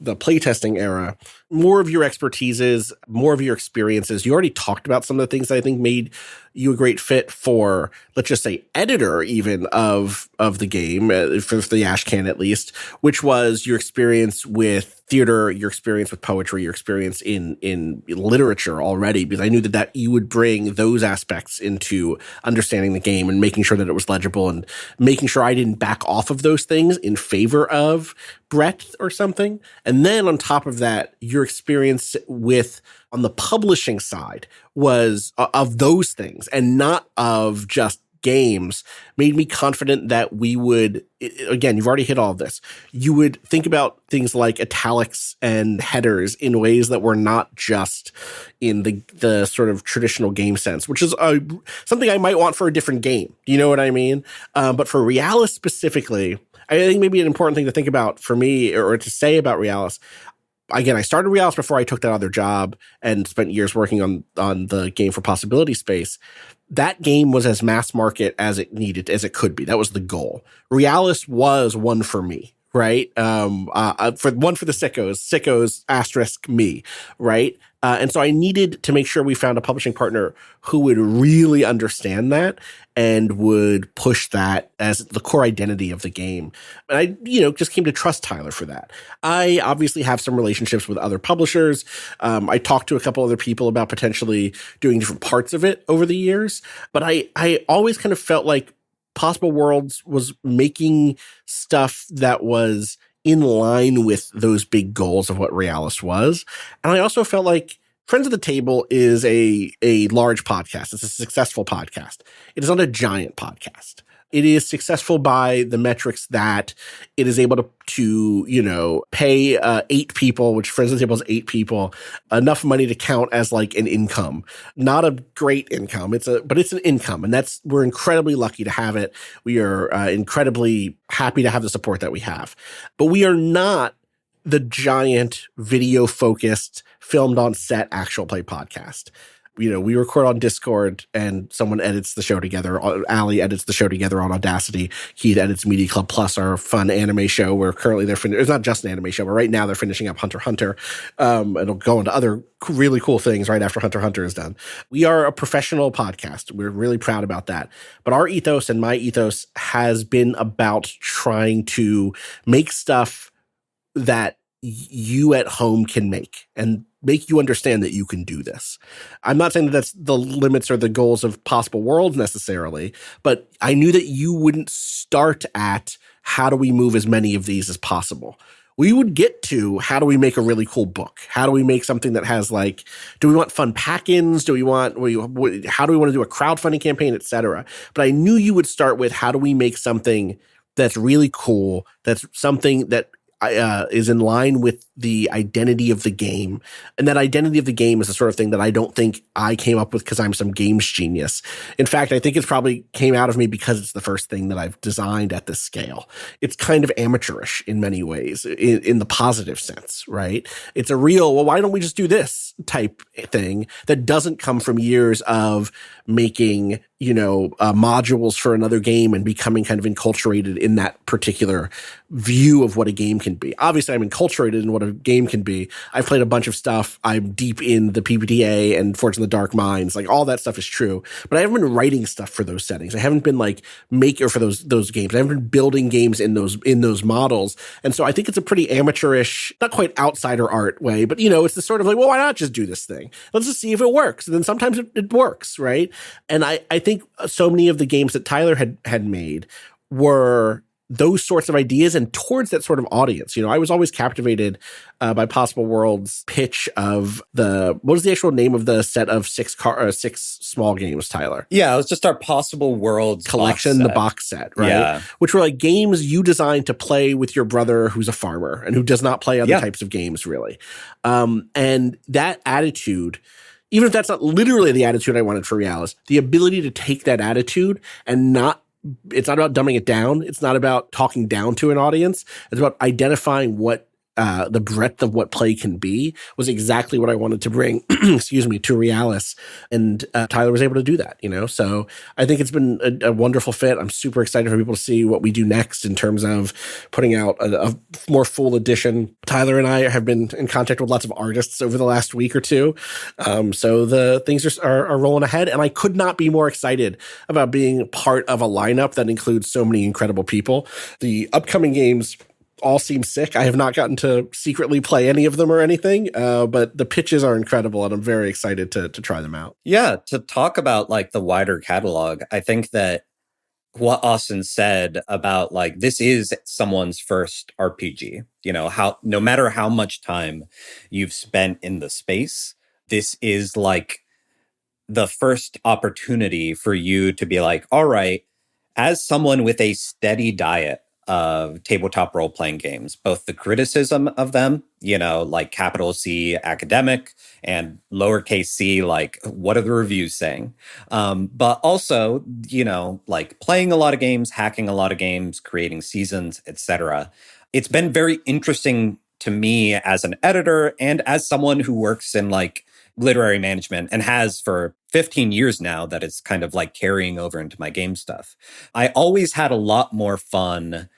the playtesting era, more of your expertises, more of your experiences. You already talked about some of the things that I think made you a great fit for, let's just say, editor even of the game, for the Ashcan at least, which was your experience with theater, your experience with poetry, your experience in literature already, because I knew that you would bring those aspects into understanding the game and making sure that it was legible and making sure I didn't back off of those things in favor of breadth or something. And then on top of that, your experience with on the publishing side was of those things and not of just games made me confident that we would, again, you've already hit all of this. You would think about things like italics and headers in ways that were not just in the sort of traditional game sense, which is something I might want for a different game. Do you know what I mean? But for Realis specifically, I think maybe an important thing to think about for me or to say about Realis. Again, I started Realis before I took that other job and spent years working on the game for Possibility Space. That game was as mass market as it could be. That was the goal. Realis was one for me, right? For the sickos asterisk me, right? And so I needed to make sure we found a publishing partner who would really understand that and would push that as the core identity of the game. And I, just came to trust Tyler for that. I obviously have some relationships with other publishers. I talked to a couple other people about potentially doing different parts of it over the years. But I always kind of felt like Possible Worlds was making stuff that was in line with those big goals of what Realis was. And I also felt like Friends of the Table is a large podcast. It's a successful podcast. It is not a giant podcast. It is successful by the metrics that it is able to pay 8 people, which Friends of the Table is 8 people, enough money to count as like an income. Not a great income. But it's an income, and we're incredibly lucky to have it. We are incredibly happy to have the support that we have. But we are not the giant video focused, filmed on set actual play podcast. We record on Discord and someone edits the show together. Allie edits the show together on Audacity. Keith edits Media Club Plus, our fun anime show where currently it's not just an anime show, but right now they're finishing up Hunter x Hunter. It'll go into other really cool things right after Hunter x Hunter is done. We are a professional podcast. We're really proud about that. But our ethos and my ethos has been about trying to make stuff that you at home can make and make you understand that you can do this. I'm not saying that that's the limits or the goals of Possible Worlds necessarily, but I knew that you wouldn't start at how do we move as many of these as possible. We would get to how do we make a really cool book? How do we make something that has do we want fun pack-ins? How do we want to do a crowdfunding campaign, et cetera? But I knew you would start with how do we make something that's really cool, that's something that is in line with the identity of the game. And that identity of the game is the sort of thing that I don't think I came up with because I'm some games genius. In fact, I think it's probably came out of me because it's the first thing that I've designed at this scale. It's kind of amateurish in many ways, in the positive sense, right? It's a real, well, why don't we just do this type thing that doesn't come from years of making modules for another game and becoming kind of enculturated in that particular view of what a game can be. Obviously, I'm enculturated in what a game can be. I've played a bunch of stuff. I'm deep in the PBTA and Forge in the Dark Minds. Like, all that stuff is true. But I haven't been writing stuff for those settings. I haven't been like maker for those games. I haven't been building games in those models. And so I think it's a pretty amateurish, not quite outsider art way, but it's the sort of like, well, why not just do this thing? Let's just see if it works. And then sometimes it works, right? And I think so many of the games that Tyler had made were those sorts of ideas and towards that sort of audience. I was always captivated by Possible World's pitch of what was the actual name of the set of six small games, Tyler? Yeah, it was just our Possible Worlds collection, the box set, right? Yeah. Which were like games you designed to play with your brother who's a farmer and who does not play other types of games, really. And that attitude, even if that's not literally the attitude I wanted for Realis, the ability to take that attitude and it's not about dumbing it down. It's not about talking down to an audience. It's about identifying what the breadth of what play can be was exactly what I wanted to bring, excuse me, to Realis. And Tyler was able to do that, So I think it's been a wonderful fit. I'm super excited for people to see what we do next in terms of putting out a more full edition. Tyler and I have been in contact with lots of artists over the last week or two. So the things are rolling ahead. And I could not be more excited about being part of a lineup that includes so many incredible people. The upcoming games all seem sick. I have not gotten to secretly play any of them or anything, but the pitches are incredible, and I'm very excited to try them out. Yeah, to talk about like the wider catalog, I think that what Austin said about like this is someone's first RPG. How no matter how much time you've spent in the space, this is like the first opportunity for you to be like, all right, as someone with a steady diet of tabletop role-playing games, both the criticism of them, like capital C academic and lowercase c, like what are the reviews saying? But also, like playing a lot of games, hacking a lot of games, creating seasons, etc. It's been very interesting to me as an editor and as someone who works in like literary management and has for 15 years now that it's kind of like carrying over into my game stuff. I always had a lot more fun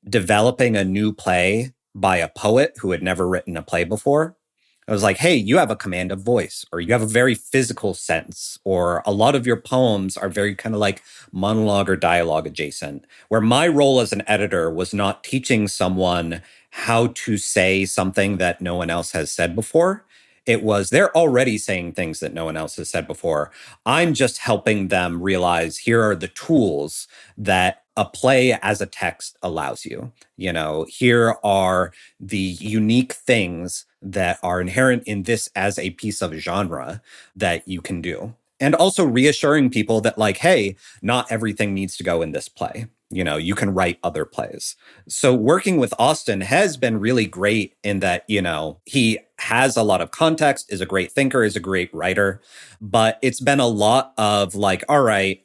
developing a new play by a poet who had never written a play before. I was like, hey, you have a command of voice, or you have a very physical sense, or a lot of your poems are very kind of like monologue or dialogue adjacent, where my role as an editor was not teaching someone how to say something that no one else has said before. It was, they're already saying things that no one else has said before. I'm just helping them realize here are the tools that a play as a text allows you. Here are the unique things that are inherent in this as a piece of genre that you can do. And also reassuring people that like, hey, not everything needs to go in this play. You can write other plays. So working with Austin has been really great in that, he has a lot of context, is a great thinker, is a great writer. But it's been a lot of like, all right,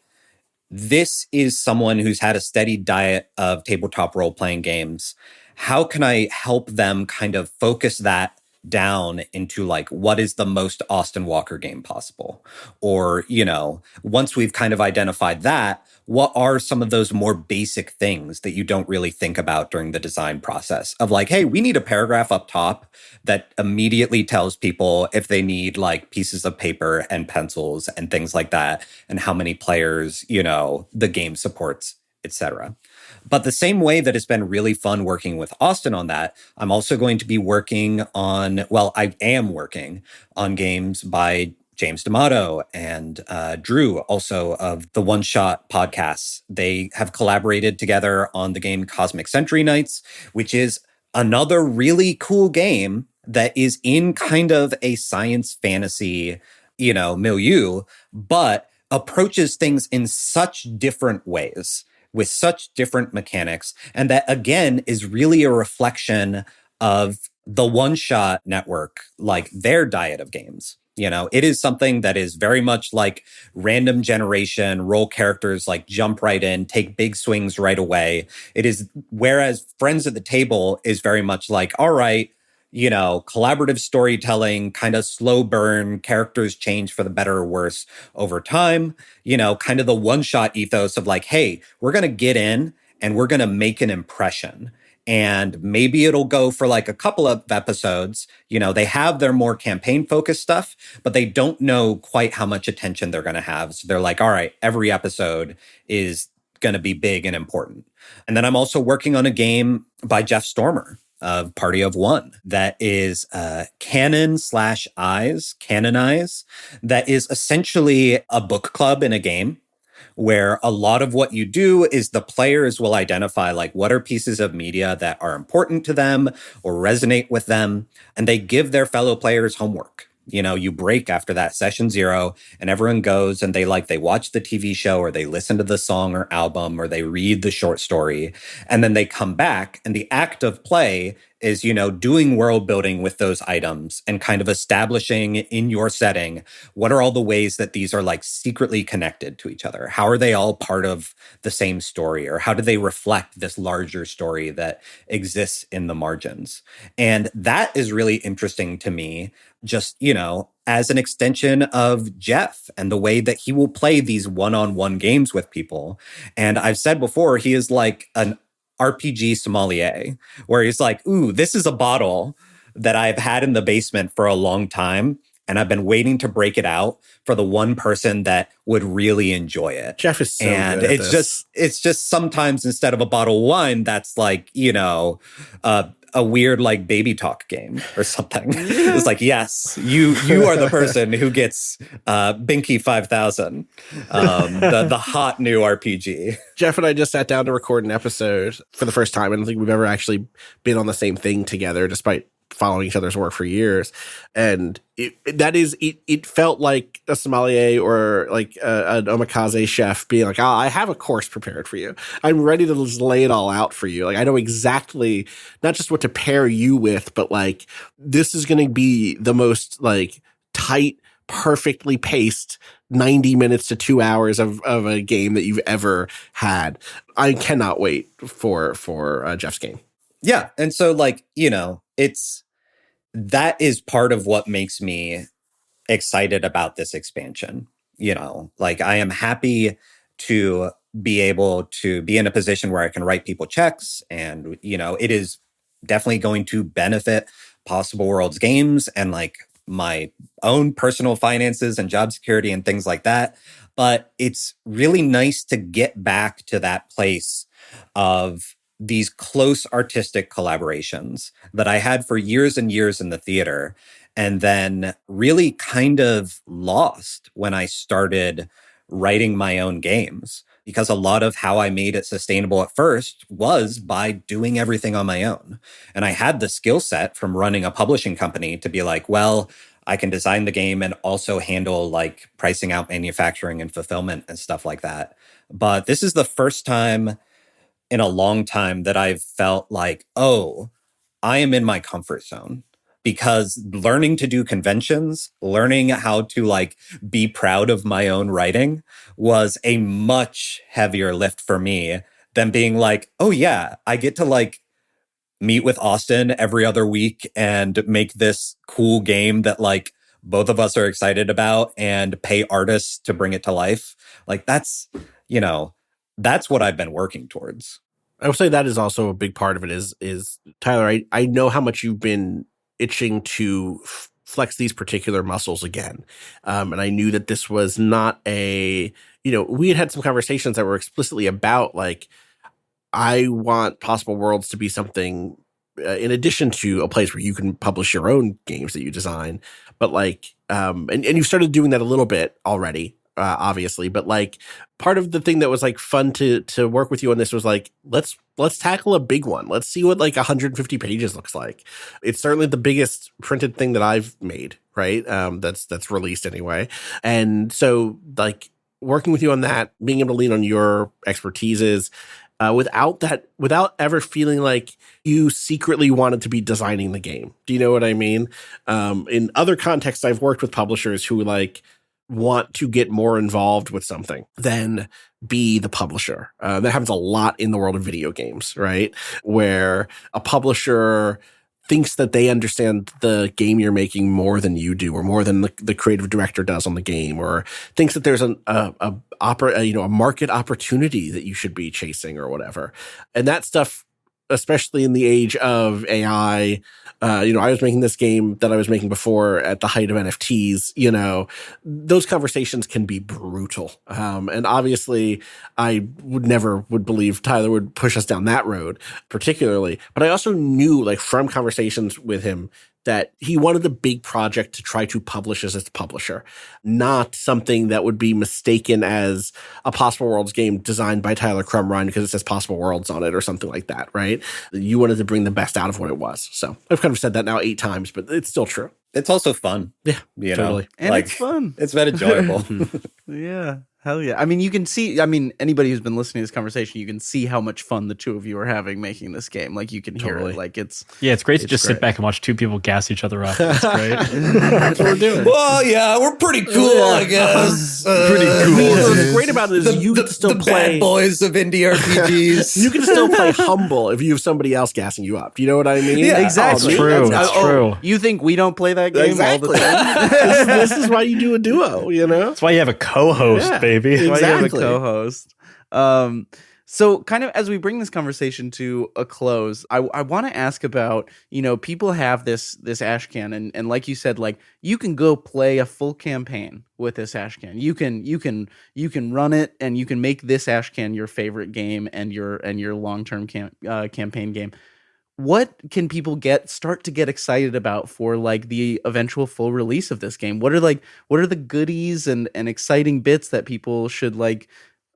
this is someone who's had a steady diet of tabletop role-playing games. How can I help them kind of focus that down into like, what is the most Austin Walker game possible? Or, once we've kind of identified that, what are some of those more basic things that you don't really think about during the design process of like, hey, we need a paragraph up top that immediately tells people if they need like pieces of paper and pencils and things like that, and how many players, the game supports, etc. But the same way that it's been really fun working with Austin on that, I'm also going to be working on, I am working on games by James D'Amato and Drew, also of the One Shot podcasts. They have collaborated together on the game Cosmic Century Nights, which is another really cool game that is in kind of a science fantasy, milieu, but approaches things in such different ways, with such different mechanics. And that, again, is really a reflection of the One Shot network, like their diet of games. It is something that is very much like random generation, roll characters, like jump right in, take big swings right away. It is, whereas Friends at the Table is very much like, all right, collaborative storytelling, kind of slow burn, characters change for the better or worse over time, kind of the one-shot ethos of like, hey, we're going to get in and we're going to make an impression. And maybe it'll go for like a couple of episodes. They have their more campaign-focused stuff, but they don't know quite how much attention they're going to have. So they're like, all right, every episode is going to be big and important. And then I'm also working on a game by Jeff Stormer of Party of One that is Canonize, that is essentially a book club in a game, where a lot of what you do is the players will identify like what are pieces of media that are important to them or resonate with them, and they give their fellow players homework. You break after that session 0 and everyone goes and they watch the TV show or they listen to the song or album or they read the short story, and then they come back, and the act of play is, doing world building with those items and kind of establishing in your setting, what are all the ways that these are like secretly connected to each other? How are they all part of the same story? Or how do they reflect this larger story that exists in the margins? And that is really interesting to me, just, as an extension of Jeff and the way that he will play these one-on-one games with people. And I've said before, he is like an RPG sommelier, where he's like, ooh, this is a bottle that I've had in the basement for a long time, and I've been waiting to break it out for the one person that would really enjoy it. Jeff is so and good at it's just sometimes instead of a bottle of wine, that's like, a weird like baby talk game or something. It's like, yes, you are the person who gets Binky 5000, the hot new RPG. Jeff and I just sat down to record an episode for the first time. I don't think we've ever actually been on the same thing together, despite following each other's work for years. And it felt like a sommelier or like an omakase chef being like, I have a course prepared for you. I'm ready to just lay it all out for you. Like, I know exactly not just what to pair you with, but like, this is going to be the most like tight, perfectly paced 90 minutes to 2 hours of a game that you've ever had. I cannot wait for Jeff's game. Yeah. And so like, that is part of what makes me excited about this expansion. Like, I am happy to be able to be in a position where I can write people checks, and, it is definitely going to benefit Possible Worlds games and like my own personal finances and job security and things like that. But it's really nice to get back to that place of these close artistic collaborations that I had for years and years in the theater, and then really kind of lost when I started writing my own games, because a lot of how I made it sustainable at first was by doing everything on my own. And I had the skill set from running a publishing company to be like, well, I can design the game and also handle like pricing out manufacturing and fulfillment and stuff like that. But this is the first time in a long time that I've felt like, oh, I am in my comfort zone, because learning to do conventions, learning how to like be proud of my own writing was a much heavier lift for me than being like, oh yeah, I get to like meet with Austin every other week and make this cool game that like both of us are excited about and pay artists to bring it to life. Like that's what I've been working towards. I would say that is also a big part of it is Tyler, I know how much you've been itching to flex these particular muscles again. And I knew that this was not we had some conversations that were explicitly about like, I want Possible Worlds to be something in addition to a place where you can publish your own games that you design, but like, and you've started doing that a little bit already, obviously, but like part of the thing that was like fun to work with you on this was like, let's tackle a big one. Let's see what like 150 pages looks like. It's certainly the biggest printed thing that I've made, right? That's released anyway. And so like working with you on that, being able to lean on your expertises, without ever feeling like you secretly wanted to be designing the game. Do you know what I mean? In other contexts, I've worked with publishers who like want to get more involved with something than be the publisher. That happens a lot in the world of video games, right? Where a publisher thinks that they understand the game you're making more than you do, or more than the creative director does on the game, or thinks that there's a market opportunity that you should be chasing or whatever. And that stuff, especially in the age of AI, I was making this game that I was making before at the height of NFTs, those conversations can be brutal. And obviously I would believe Tyler would push us down that road particularly, but I also knew, like, from conversations with him, that he wanted a big project to try to publish as its publisher, not something that would be mistaken as a Possible Worlds game designed by Tyler Crumrine because it says Possible Worlds on it or something like that, right? You wanted to bring the best out of what it was. So I've kind of said that now 8 times, but it's still true. It's also fun. Yeah, totally. And it's fun. It's been enjoyable. Yeah. Hell yeah. I mean, you can see, anybody who's been listening to this conversation, you can see how much fun the two of you are having making this game. Like, you can hear it. Like, it's great to just sit back and watch two people gas each other up. That's great. That's what we're doing. Well, yeah, we're pretty cool, I guess. Pretty cool. What's great about it is you can still the play bad boys of indie RPGs. You can still play humble if you have somebody else gassing you up. Do you know what I mean? Yeah, exactly. It's true. That's true. You think we don't play that game all the time? This is why you do a duo, That's why you have a co-host, baby. That's why you have a Exactly. co-host. So kind of as we bring this conversation to a close, I want to ask about, people have this ashcan, and like you said, like, you can go play a full campaign with this ashcan. You can run it, and you can make this ashcan your favorite game and your long-term campaign game. What can people start to get excited about for, like, the eventual full release of this game? What are the goodies and exciting bits that people should, like,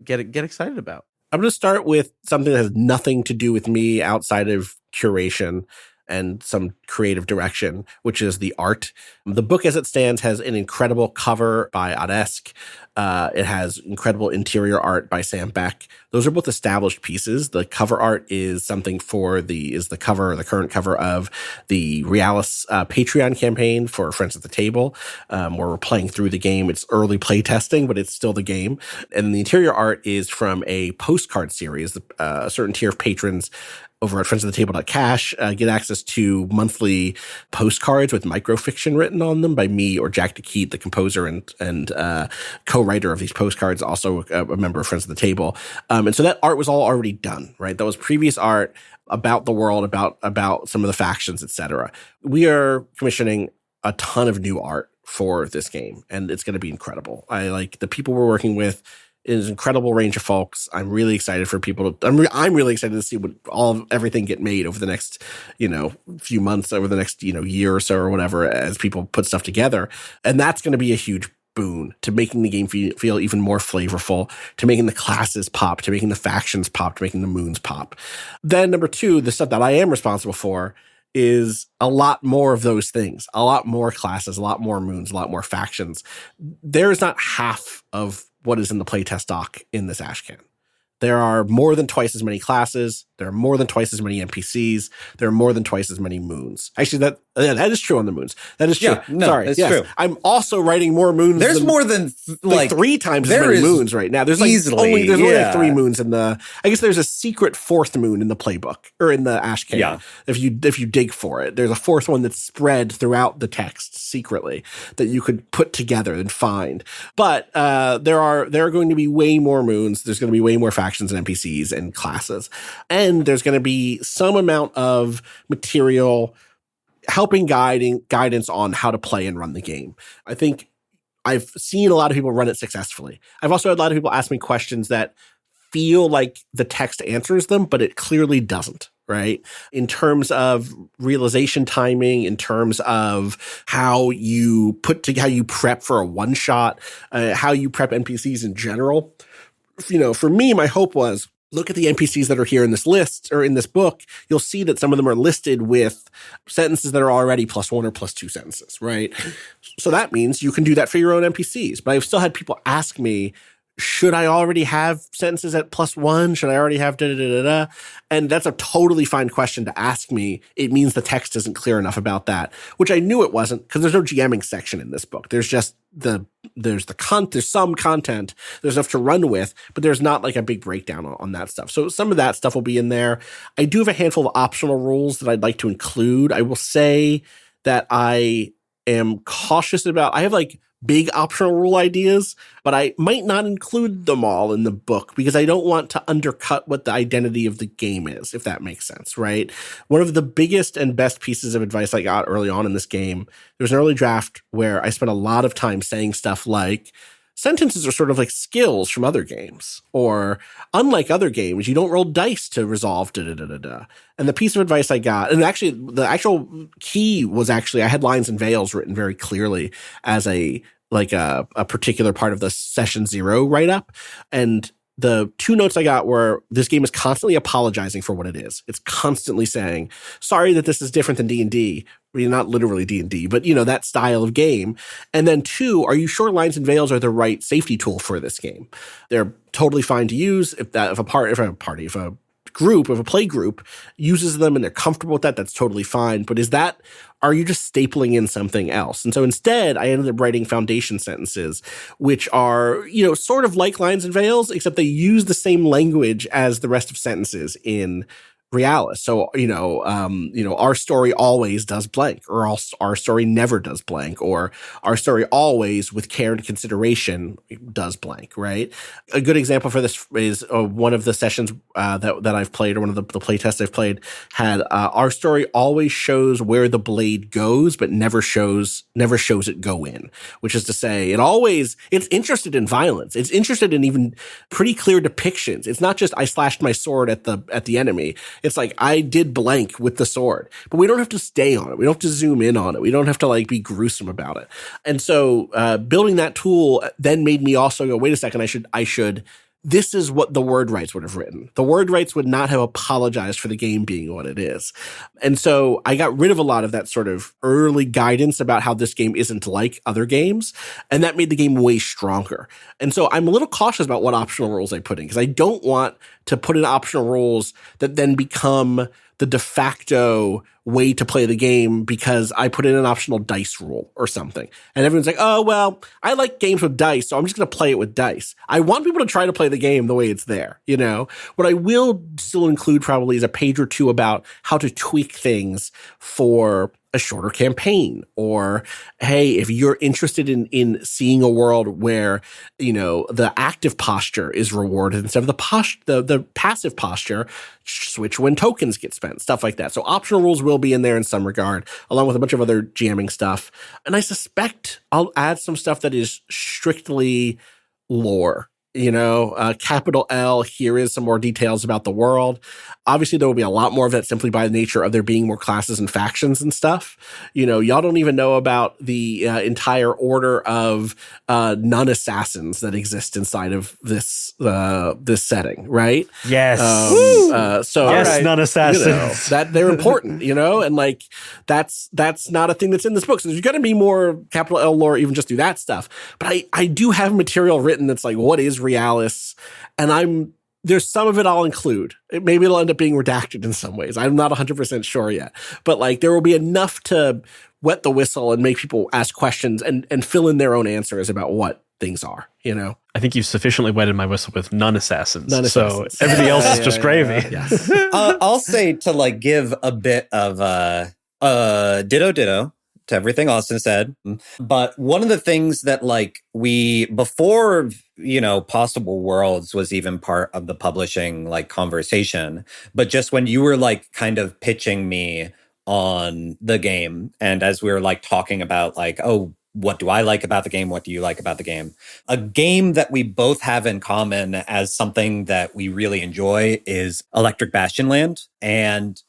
get excited about? I'm going to start with something that has nothing to do with me outside of curation and some creative direction, which is the art. The book as it stands has an incredible cover by Odesk. It has incredible interior art by Sam Beck. Those are both established pieces. The cover art is something the current cover of the Realis Patreon campaign for Friends at the Table, where we're playing through the game. It's early play testing, but it's still the game. And the interior art is from a postcard series. A certain tier of patrons over at friendsofthetable.cash get access to monthly postcards with microfiction written on them by me or Jack DeKeat, the composer and co-writer of these postcards, also a member of Friends of the Table. And so that art was all already done, right? That was previous art about the world, about some of the factions, etc. We are commissioning a ton of new art for this game, and it's going to be incredible. I like the people we're working with. It is an incredible range of folks. I'm really excited for people to. I'm really excited to see everything get made over the next, few months, over the next, year or so or whatever, as people put stuff together, and that's going to be a huge boon to making the game feel even more flavorful, to making the classes pop, to making the factions pop, to making the moons pop. Then number 2, the stuff that I am responsible for is a lot more of those things, a lot more classes, a lot more moons, a lot more factions. There's not half of what is in the playtest doc in this ashcan. There are more than twice as many classes. There are more than twice as many NPCs. There are more than twice as many moons. Actually, that is true on the moons. That is true. Yeah, no, Sorry, it's true. I'm also writing more moons. There's more than like 3 times as many moons right now. There's only like 3 moons in the. I guess there's a secret 4th moon in the playbook or in the ashcan. Yeah. If you dig for it, there's a 4th one that's spread throughout the text secretly that you could put together and find. But there are going to be way more moons. There's going to be way more factions and NPCs and classes, and there's going to be some amount of material helping guidance on how to play and run the game. I think I've seen a lot of people run it successfully. I've also had a lot of people ask me questions that feel like the text answers them, but it clearly doesn't, right? In terms of realization timing, in terms of how you prep for a one shot, how you prep NPCs in general. For me, my hope was, look at the NPCs that are here in this list or in this book. You'll see that some of them are listed with sentences that are already +1 or +2 sentences, right? So that means you can do that for your own NPCs. But I've still had people ask me, should I already have sentences at +1? Should I already have da-da-da-da-da? And that's a totally fine question to ask me. It means the text isn't clear enough about that, which I knew it wasn't, because there's no GMing section in this book. There's just the there's some content, there's enough to run with, but there's not like a big breakdown on that stuff. So some of that stuff will be in there. I do have a handful of optional rules that I'd like to include. I will say that I am cautious about, I have like big optional rule ideas, but I might not include them all in the book because I don't want to undercut what the identity of the game is, if that makes sense, right? One of the biggest and best pieces of advice I got early on in this game, there was an early draft where I spent a lot of time saying stuff like, sentences are sort of like skills from other games, or unlike other games, you don't roll dice to resolve da-da-da-da-da. And the piece of advice I got, and actually the actual key was actually I had lines and veils written very clearly as a particular part of the session 0 write-up. And the 2 notes I got were, this game is constantly apologizing for what it is. It's constantly saying, sorry that this is different than D&D. I mean, not literally D&D, but, that style of game. And then 2, are you sure lines and veils are the right safety tool for this game? They're totally fine to use if a play group uses them and they're comfortable with that, that's totally fine. But are you just stapling in something else? And so instead, I ended up writing foundation sentences, which are, sort of like lines and veils, except they use the same language as the rest of sentences in Realis. So, our story always does blank, or our story never does blank, or our story always, with care and consideration, does blank, right? A good example for this is one of the sessions that I've played, or one of the play tests I've played, had our story always shows where the blade goes, but never shows it go in, which is to say, it's interested in violence. It's interested in even pretty clear depictions. It's not just I slashed my sword at the enemy. It's like I did blank with the sword, but we don't have to stay on it. We don't have to zoom in on it. We don't have to be gruesome about it. And so building that tool then made me also go, wait a second, I should. This is what the word rights would have written. The word rights would not have apologized for the game being what it is. And so I got rid of a lot of that sort of early guidance about how this game isn't like other games. And that made the game way stronger. And so I'm a little cautious about what optional rules I put in, because I don't want to put in optional rules that then become the de facto way to play the game because I put in an optional dice rule or something. And everyone's like, oh, well, I like games with dice, so I'm just going to play it with dice. I want people to try to play the game the way it's there, What I will still include probably is a page or 2 about how to tweak things for a shorter campaign, or, hey, if you're interested in seeing a world where, the active posture is rewarded instead of the passive posture, switch when tokens get spent, stuff like that. So optional rules will be in there in some regard, along with a bunch of other jamming stuff. And I suspect I'll add some stuff that is strictly lore. Capital L, here is some more details about the world. Obviously, there will be a lot more of that simply by the nature of there being more classes and factions and stuff. Y'all don't even know about the entire order of nun-assassins that exist inside of this setting, right? Yes. Yes, nun-assassins. That they're important, and that's not a thing that's in this book. So there's going to be more capital L lore, even just do that stuff. But I do have material written that's like, what is Realis? And there's some of it I'll include. Maybe it'll end up being redacted in some ways. I'm not 100% sure yet. But there will be enough to wet the whistle and make people ask questions and fill in their own answers about what things are, I think you've sufficiently wetted my whistle with nun-assassins. So everything else is just gravy. Yes. I'll say to give a bit of ditto to everything Austin said. But one of the things that before, Possible Worlds was even part of the publishing conversation, but just when you were kind of pitching me on the game, and as we were talking about oh, what do I like about the game? What do you like about the game? A game that we both have in common as something that we really enjoy is Electric Bastion Land. And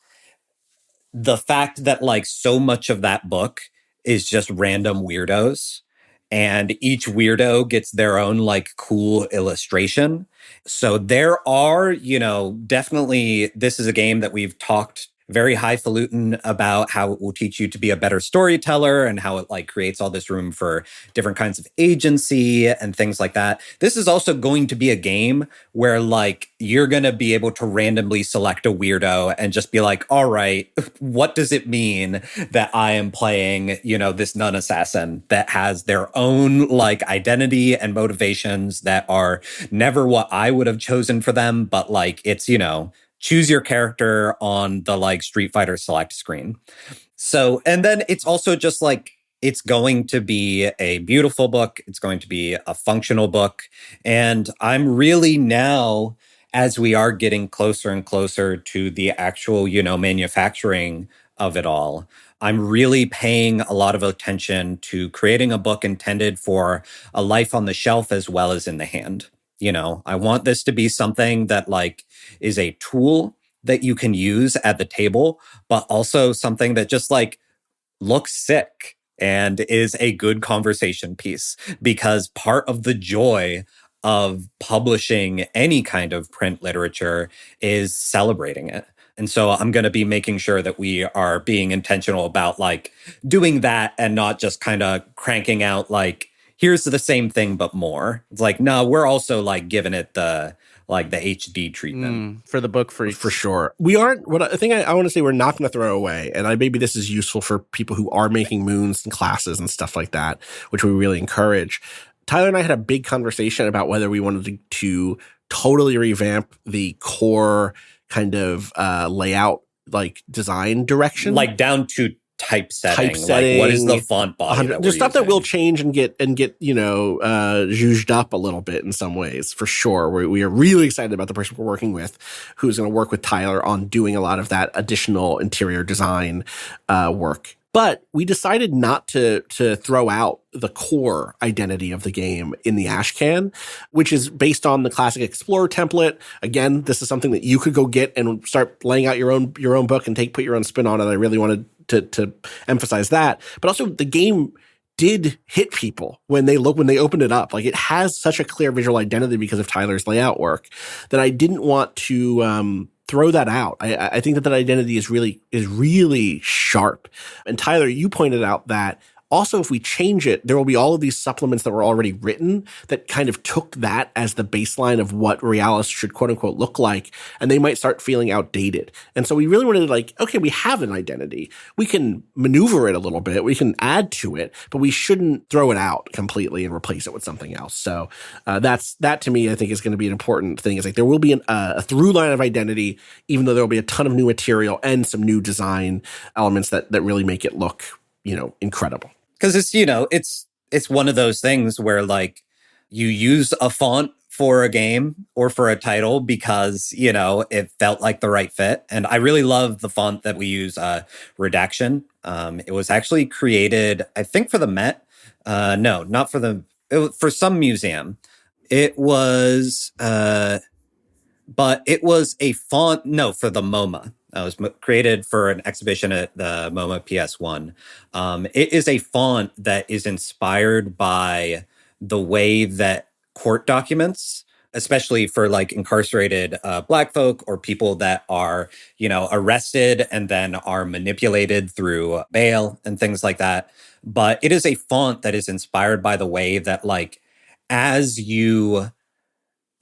the fact that so much of that book is just random weirdos, and each weirdo gets their own cool illustration. So there are, definitely, this is a game that we've talked very highfalutin about how it will teach you to be a better storyteller and how it like creates all this room for different kinds of agency and things like that. This is also going to be a game where like you're going to be able to randomly select a weirdo and just be like, all right, what does it mean that I am playing, you know, this nun assassin that has their own like identity and motivations that are never what I would have chosen for them, but like it's, you know, choose your character on the like Street Fighter Select screen. So, and then it's also just like, it's going to be a beautiful book. It's going to be a functional book. And I'm really now, as we are getting closer and closer to the actual, you know, manufacturing of it all, I'm really paying a lot of attention to creating a book intended for a life on the shelf as well as in the hand. You know, I want this to be something that like is a tool that you can use at the table, but also something that just like looks sick and is a good conversation piece, because part of the joy of publishing any kind of print literature is celebrating it. And so I'm going to be making sure that we are being intentional about like doing that and not just kind of cranking out like, here's the same thing, but more. It's like, no, we're also like giving it the like the HD treatment. For the book freaks. For sure. We aren't, what I think I want to say we're not going to throw away, and maybe this is useful for people who are making moons and classes and stuff like that, which we really encourage. Tyler and I had a big conversation about whether we wanted to totally revamp the core kind of layout, like design direction. Like down to typesetting. Like what is the font body? There's stuff that will change and get you know zhuzhed up a little bit in some ways, for sure. We are really excited about the person we're working with, who's going to work with Tyler on doing a lot of that additional interior design work. But we decided not to throw out the core identity of the game in the Ashcan, which is based on the classic Explorer template. Again, this is something that you could go get and start laying out your own book and put your own spin on it. I really wanted to emphasize that. But also the game did hit people when they opened it up. Like, it has such a clear visual identity because of Tyler's layout work that I didn't want to throw that out. I think that identity is really sharp. And Tyler, you pointed out that also, if we change it, there will be all of these supplements that were already written that kind of took that as the baseline of what Realis should quote unquote look like, and they might start feeling outdated. And so we really wanted to like, okay, we have an identity. We can maneuver it a little bit. We can add to it, but we shouldn't throw it out completely and replace it with something else. So that to me, I think is going to be an important thing. Is like there will be a through line of identity, even though there will be a ton of new material and some new design elements that really make it look, you know, incredible. Because it's, you know, it's one of those things where like you use a font for a game or for a title because, you know, it felt like the right fit. And I really love the font that we use, Redaction. It was actually created, I think, for the Met. No, not for for some museum. It was, but it was a font, for the MoMA. It was created for an exhibition at the MoMA PS1. It is a font that is inspired by the way that court documents, especially for like incarcerated Black folk or people that are, you know, arrested and then are manipulated through bail and things like that. But it is a font that is inspired by the way that, like, as you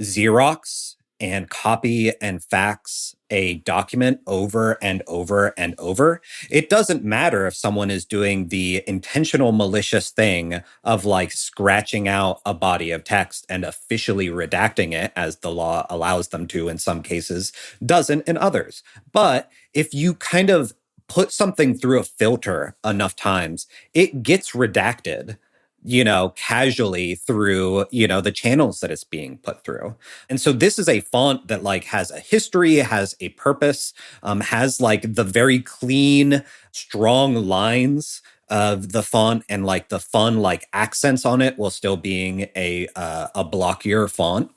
Xerox and copy and fax a document over and over and over, it doesn't matter if someone is doing the intentional malicious thing of like scratching out a body of text and officially redacting it, as the law allows them to in some cases, doesn't in others. But if you kind of put something through a filter enough times, it gets redacted, you know, casually through, you know, the channels that it's being put through. And so this is a font that like has a history, has a purpose, has like the very clean, strong lines of the font and like the fun like accents on it while still being a blockier font.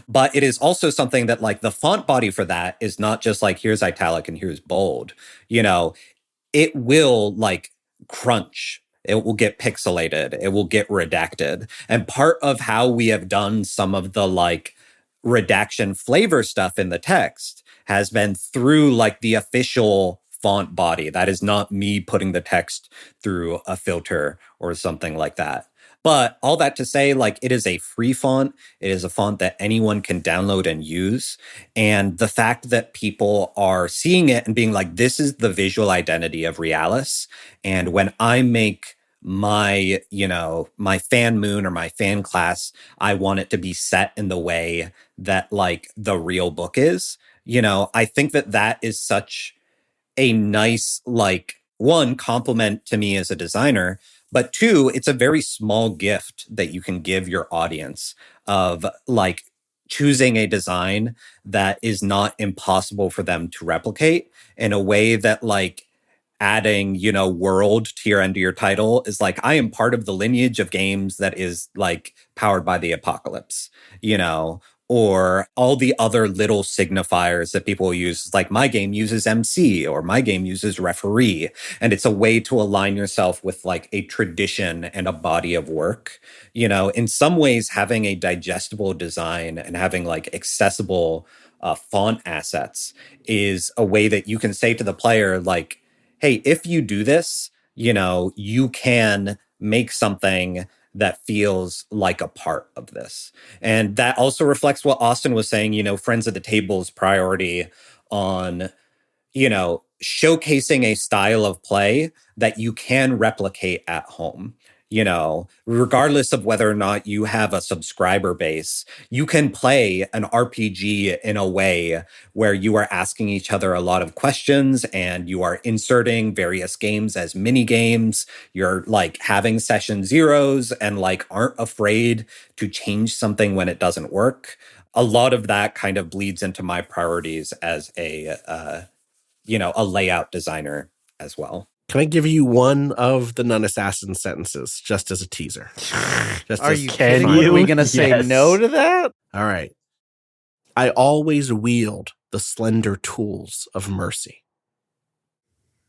But it is also something that like the font body for that is not just like, here's italic and here's bold. You know, it will like crunch. It will get pixelated. It will get redacted. And part of how we have done some of the like redaction flavor stuff in the text has been through like the official font body. That is not me putting the text through a filter or something like that. But all that to say, like, it is a free font. It is a font that anyone can download and use. And the fact that people are seeing it and being like, this is the visual identity of Realis. And when I make my, my fan moon or my fan class, I want it to be set in the way that like the real book is. I think that is such a nice, like, one, compliment to me as a designer, but two, it's a very small gift that you can give your audience of like choosing a design that is not impossible for them to replicate in a way that like adding, world to your end of your title is like, I am part of the lineage of games that is like powered by the apocalypse, or all the other little signifiers that people use, like my game uses MC or my game uses referee. And it's a way to align yourself with like a tradition and a body of work. In some ways, having a digestible design and having like accessible font assets is a way that you can say to the player, like, hey, if you do this, you can make something that feels like a part of this. And that also reflects what Austin was saying, Friends at the Table's priority on, showcasing a style of play that you can replicate at home. Regardless of whether or not you have a subscriber base, you can play an RPG in a way where you are asking each other a lot of questions and you are inserting various games as mini games. You're like having session zeros and like aren't afraid to change something when it doesn't work. A lot of that kind of bleeds into my priorities as a layout designer as well. Can I give you one of the non-assassin sentences just as a teaser? Are you kidding? Are we going to say no to that? All right. I always wield the slender tools of mercy.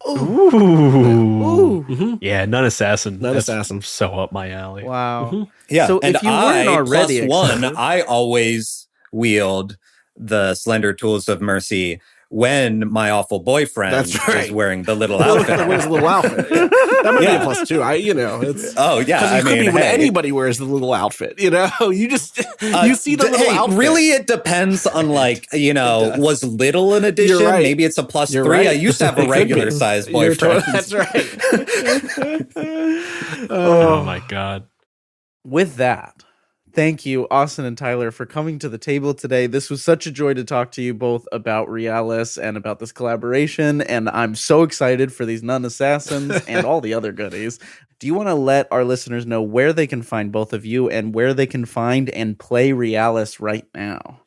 Ooh. Mm-hmm. Yeah, non-assassin. Non-assassin. That's so up my alley. Wow. Mm-hmm. Yeah. So and if you weren't already excited, I always wield the slender tools of mercy when my awful boyfriend is wearing the little outfit. Wears the little outfit. Yeah. That might be a plus two. It's when anybody wears the little outfit. You just you see the little outfit. Really, it depends on like was little an addition? Right. Maybe it's a plus You're 3. right. I used to have a regular size boyfriend. That's right. Oh my God. With that, thank you, Austin and Tyler, for coming to the table today. This was such a joy to talk to you both about Realis and about this collaboration, and I'm so excited for these non-assassins and all the other goodies. Do you want to let our listeners know where they can find both of you and where they can find and play Realis right now?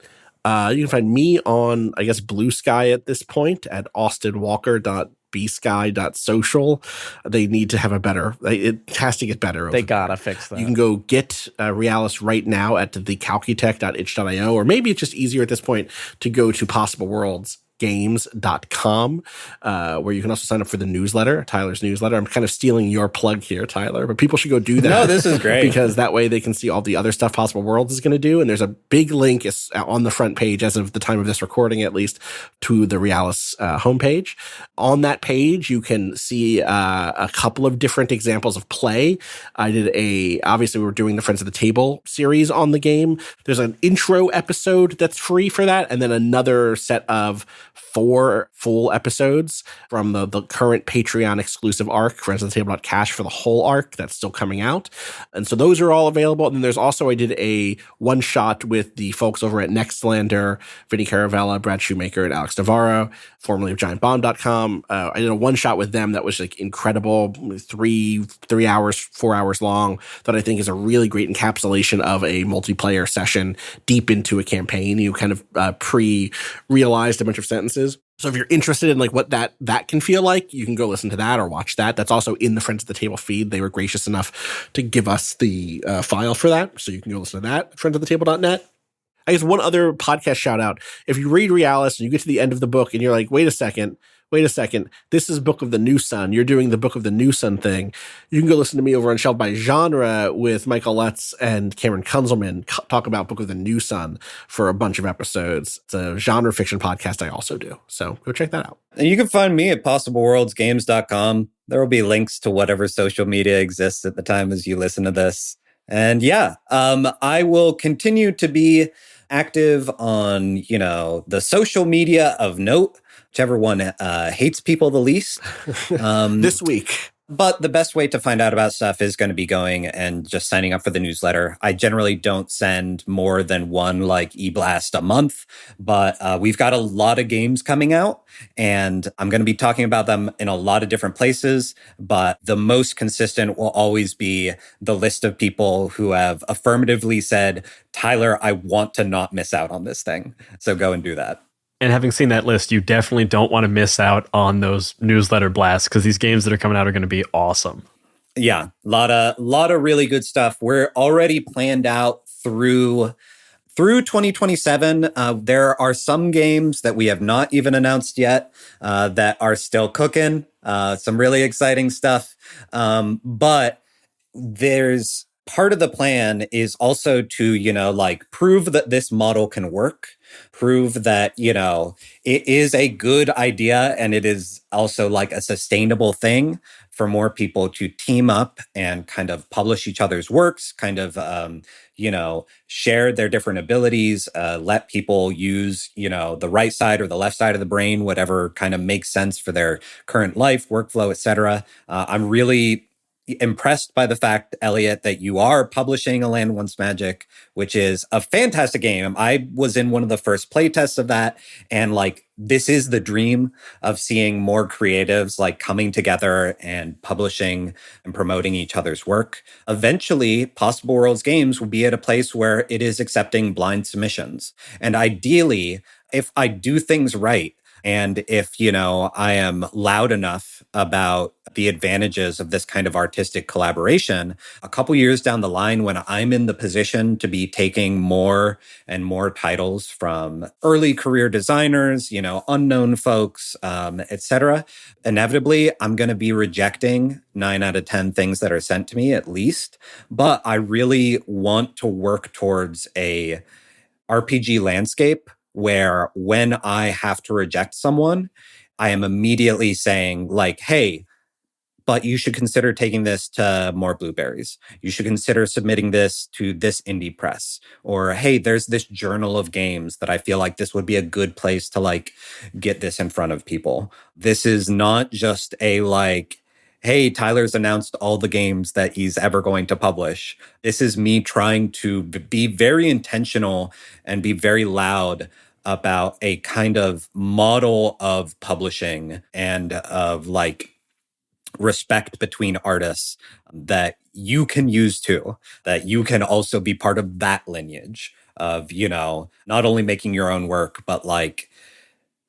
You can find me on, I guess, Blue Sky at this point at austinwalker.bsky.social. They need to have it has to get better. They gotta fix that. You can go get Realis right now at thecalcutech.itch.io, or maybe it's just easier at this point to go to possibleworldsgames.com, where you can also sign up for the newsletter, Tyler's newsletter. I'm kind of stealing your plug here, Tyler, but people should go do that. No, this is great. Because that way they can see all the other stuff Possible Worlds is going to do. And there's a big link on the front page, as of the time of this recording at least, to the Realis homepage. On that page, you can see a couple of different examples of play. Obviously we were doing the Friends of the Table series on the game. There's an intro episode that's free for that, and then another set of 4 full episodes from the current Patreon exclusive arc, Friends of the Table.cash, for the whole arc that's still coming out. And so those are all available. And then there's also, I did a one shot with the folks over at Nextlander, Vinny Caravella, Brad Shoemaker, and Alex Navarro, formerly of GiantBomb.com. I did a one shot with them that was like incredible, 4 hours long, that I think is a really great encapsulation of a multiplayer session deep into a campaign. You kind of pre-realized a bunch of sentences. So if you're interested in like what that can feel like, you can go listen to that or watch that. That's also in the Friends of the Table feed. They were gracious enough to give us the file for that. So you can go listen to that, friendsofthetable.net. I guess one other podcast shout out. If you read Realis and you get to the end of the book and you're like, wait a second, wait a second, this is Book of the New Sun. You're doing the Book of the New Sun thing. You can go listen to me over on Shelved by Genre with Michael Lutz and Cameron Kunzelman talk about Book of the New Sun for a bunch of episodes. It's a genre fiction podcast I also do. So go check that out. And you can find me at possibleworldsgames.com. There will be links to whatever social media exists at the time as you listen to this. And yeah, I will continue to be active on, the social media of note, whichever one hates people the least. This week. But the best way to find out about stuff is going to be going and just signing up for the newsletter. I generally don't send more than one e-blast a month, but we've got a lot of games coming out, and I'm going to be talking about them in a lot of different places. But the most consistent will always be the list of people who have affirmatively said, Tyler, I want to not miss out on this thing. So go and do that. And having seen that list, you definitely don't want to miss out on those newsletter blasts, because these games that are coming out are going to be awesome. Yeah, a lot of really good stuff. We're already planned out through 2027. There are some games that we have not even announced yet that are still cooking. Some really exciting stuff. But there's part of the plan is also to, prove that this model can work. Prove that, it is a good idea, and it is also a sustainable thing for more people to team up and kind of publish each other's works, kind of, share their different abilities, let people use, the right side or the left side of the brain, whatever kind of makes sense for their current life, workflow, etc. I'm really impressed by the fact, Elliot, that you are publishing A Land Once Magic, which is a fantastic game. I was in one of the first playtests of that, and this is the dream of seeing more creatives coming together and publishing and promoting each other's work. Eventually, Possible Worlds Games will be at a place where it is accepting blind submissions. And ideally, if I do things right, and if, I am loud enough about the advantages of this kind of artistic collaboration, a couple years down the line, when I'm in the position to be taking more and more titles from early career designers, unknown folks, etc., inevitably, I'm going to be rejecting 9 out of 10 things that are sent to me at least. But I really want to work towards a RPG landscape where when I have to reject someone, I am immediately saying hey, but you should consider taking this to More Blueberries. You should consider submitting this to this indie press. Or, hey, there's this journal of games that I feel like this would be a good place to get this in front of people. This is not just a hey, Tyler's announced all the games that he's ever going to publish. This is me trying to be very intentional and be very loud about a kind of model of publishing and of respect between artists that you can use too, that you can also be part of that lineage of, not only making your own work, but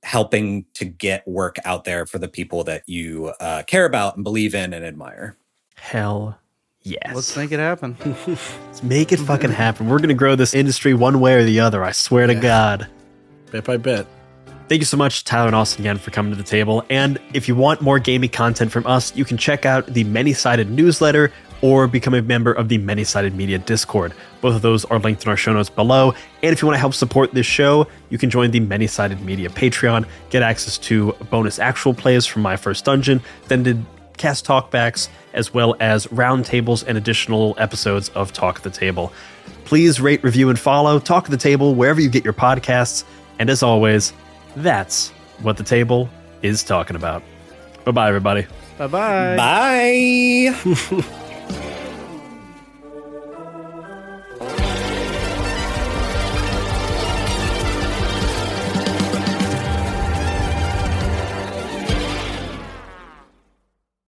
helping to get work out there for the people that you care about and believe in and admire. Hell yes. Let's make it happen. Let's make it fucking happen. We're going to grow this industry one way or the other. I swear to God. Bit by bit. Thank you so much, Tyler and Austin, again, for coming to the table. And if you want more gaming content from us, you can check out the Many-Sided newsletter or become a member of the Many-Sided Media Discord. Both of those are linked in our show notes below. And if you want to help support this show, you can join the Many-Sided Media Patreon, get access to bonus actual plays from My First Dungeon, then to cast talkbacks, as well as roundtables and additional episodes of Talk at the Table. Please rate, review, and follow Talk at the Table wherever you get your podcasts. And as always, that's what the table is talking about. Bye-bye, everybody. Bye-bye. Bye.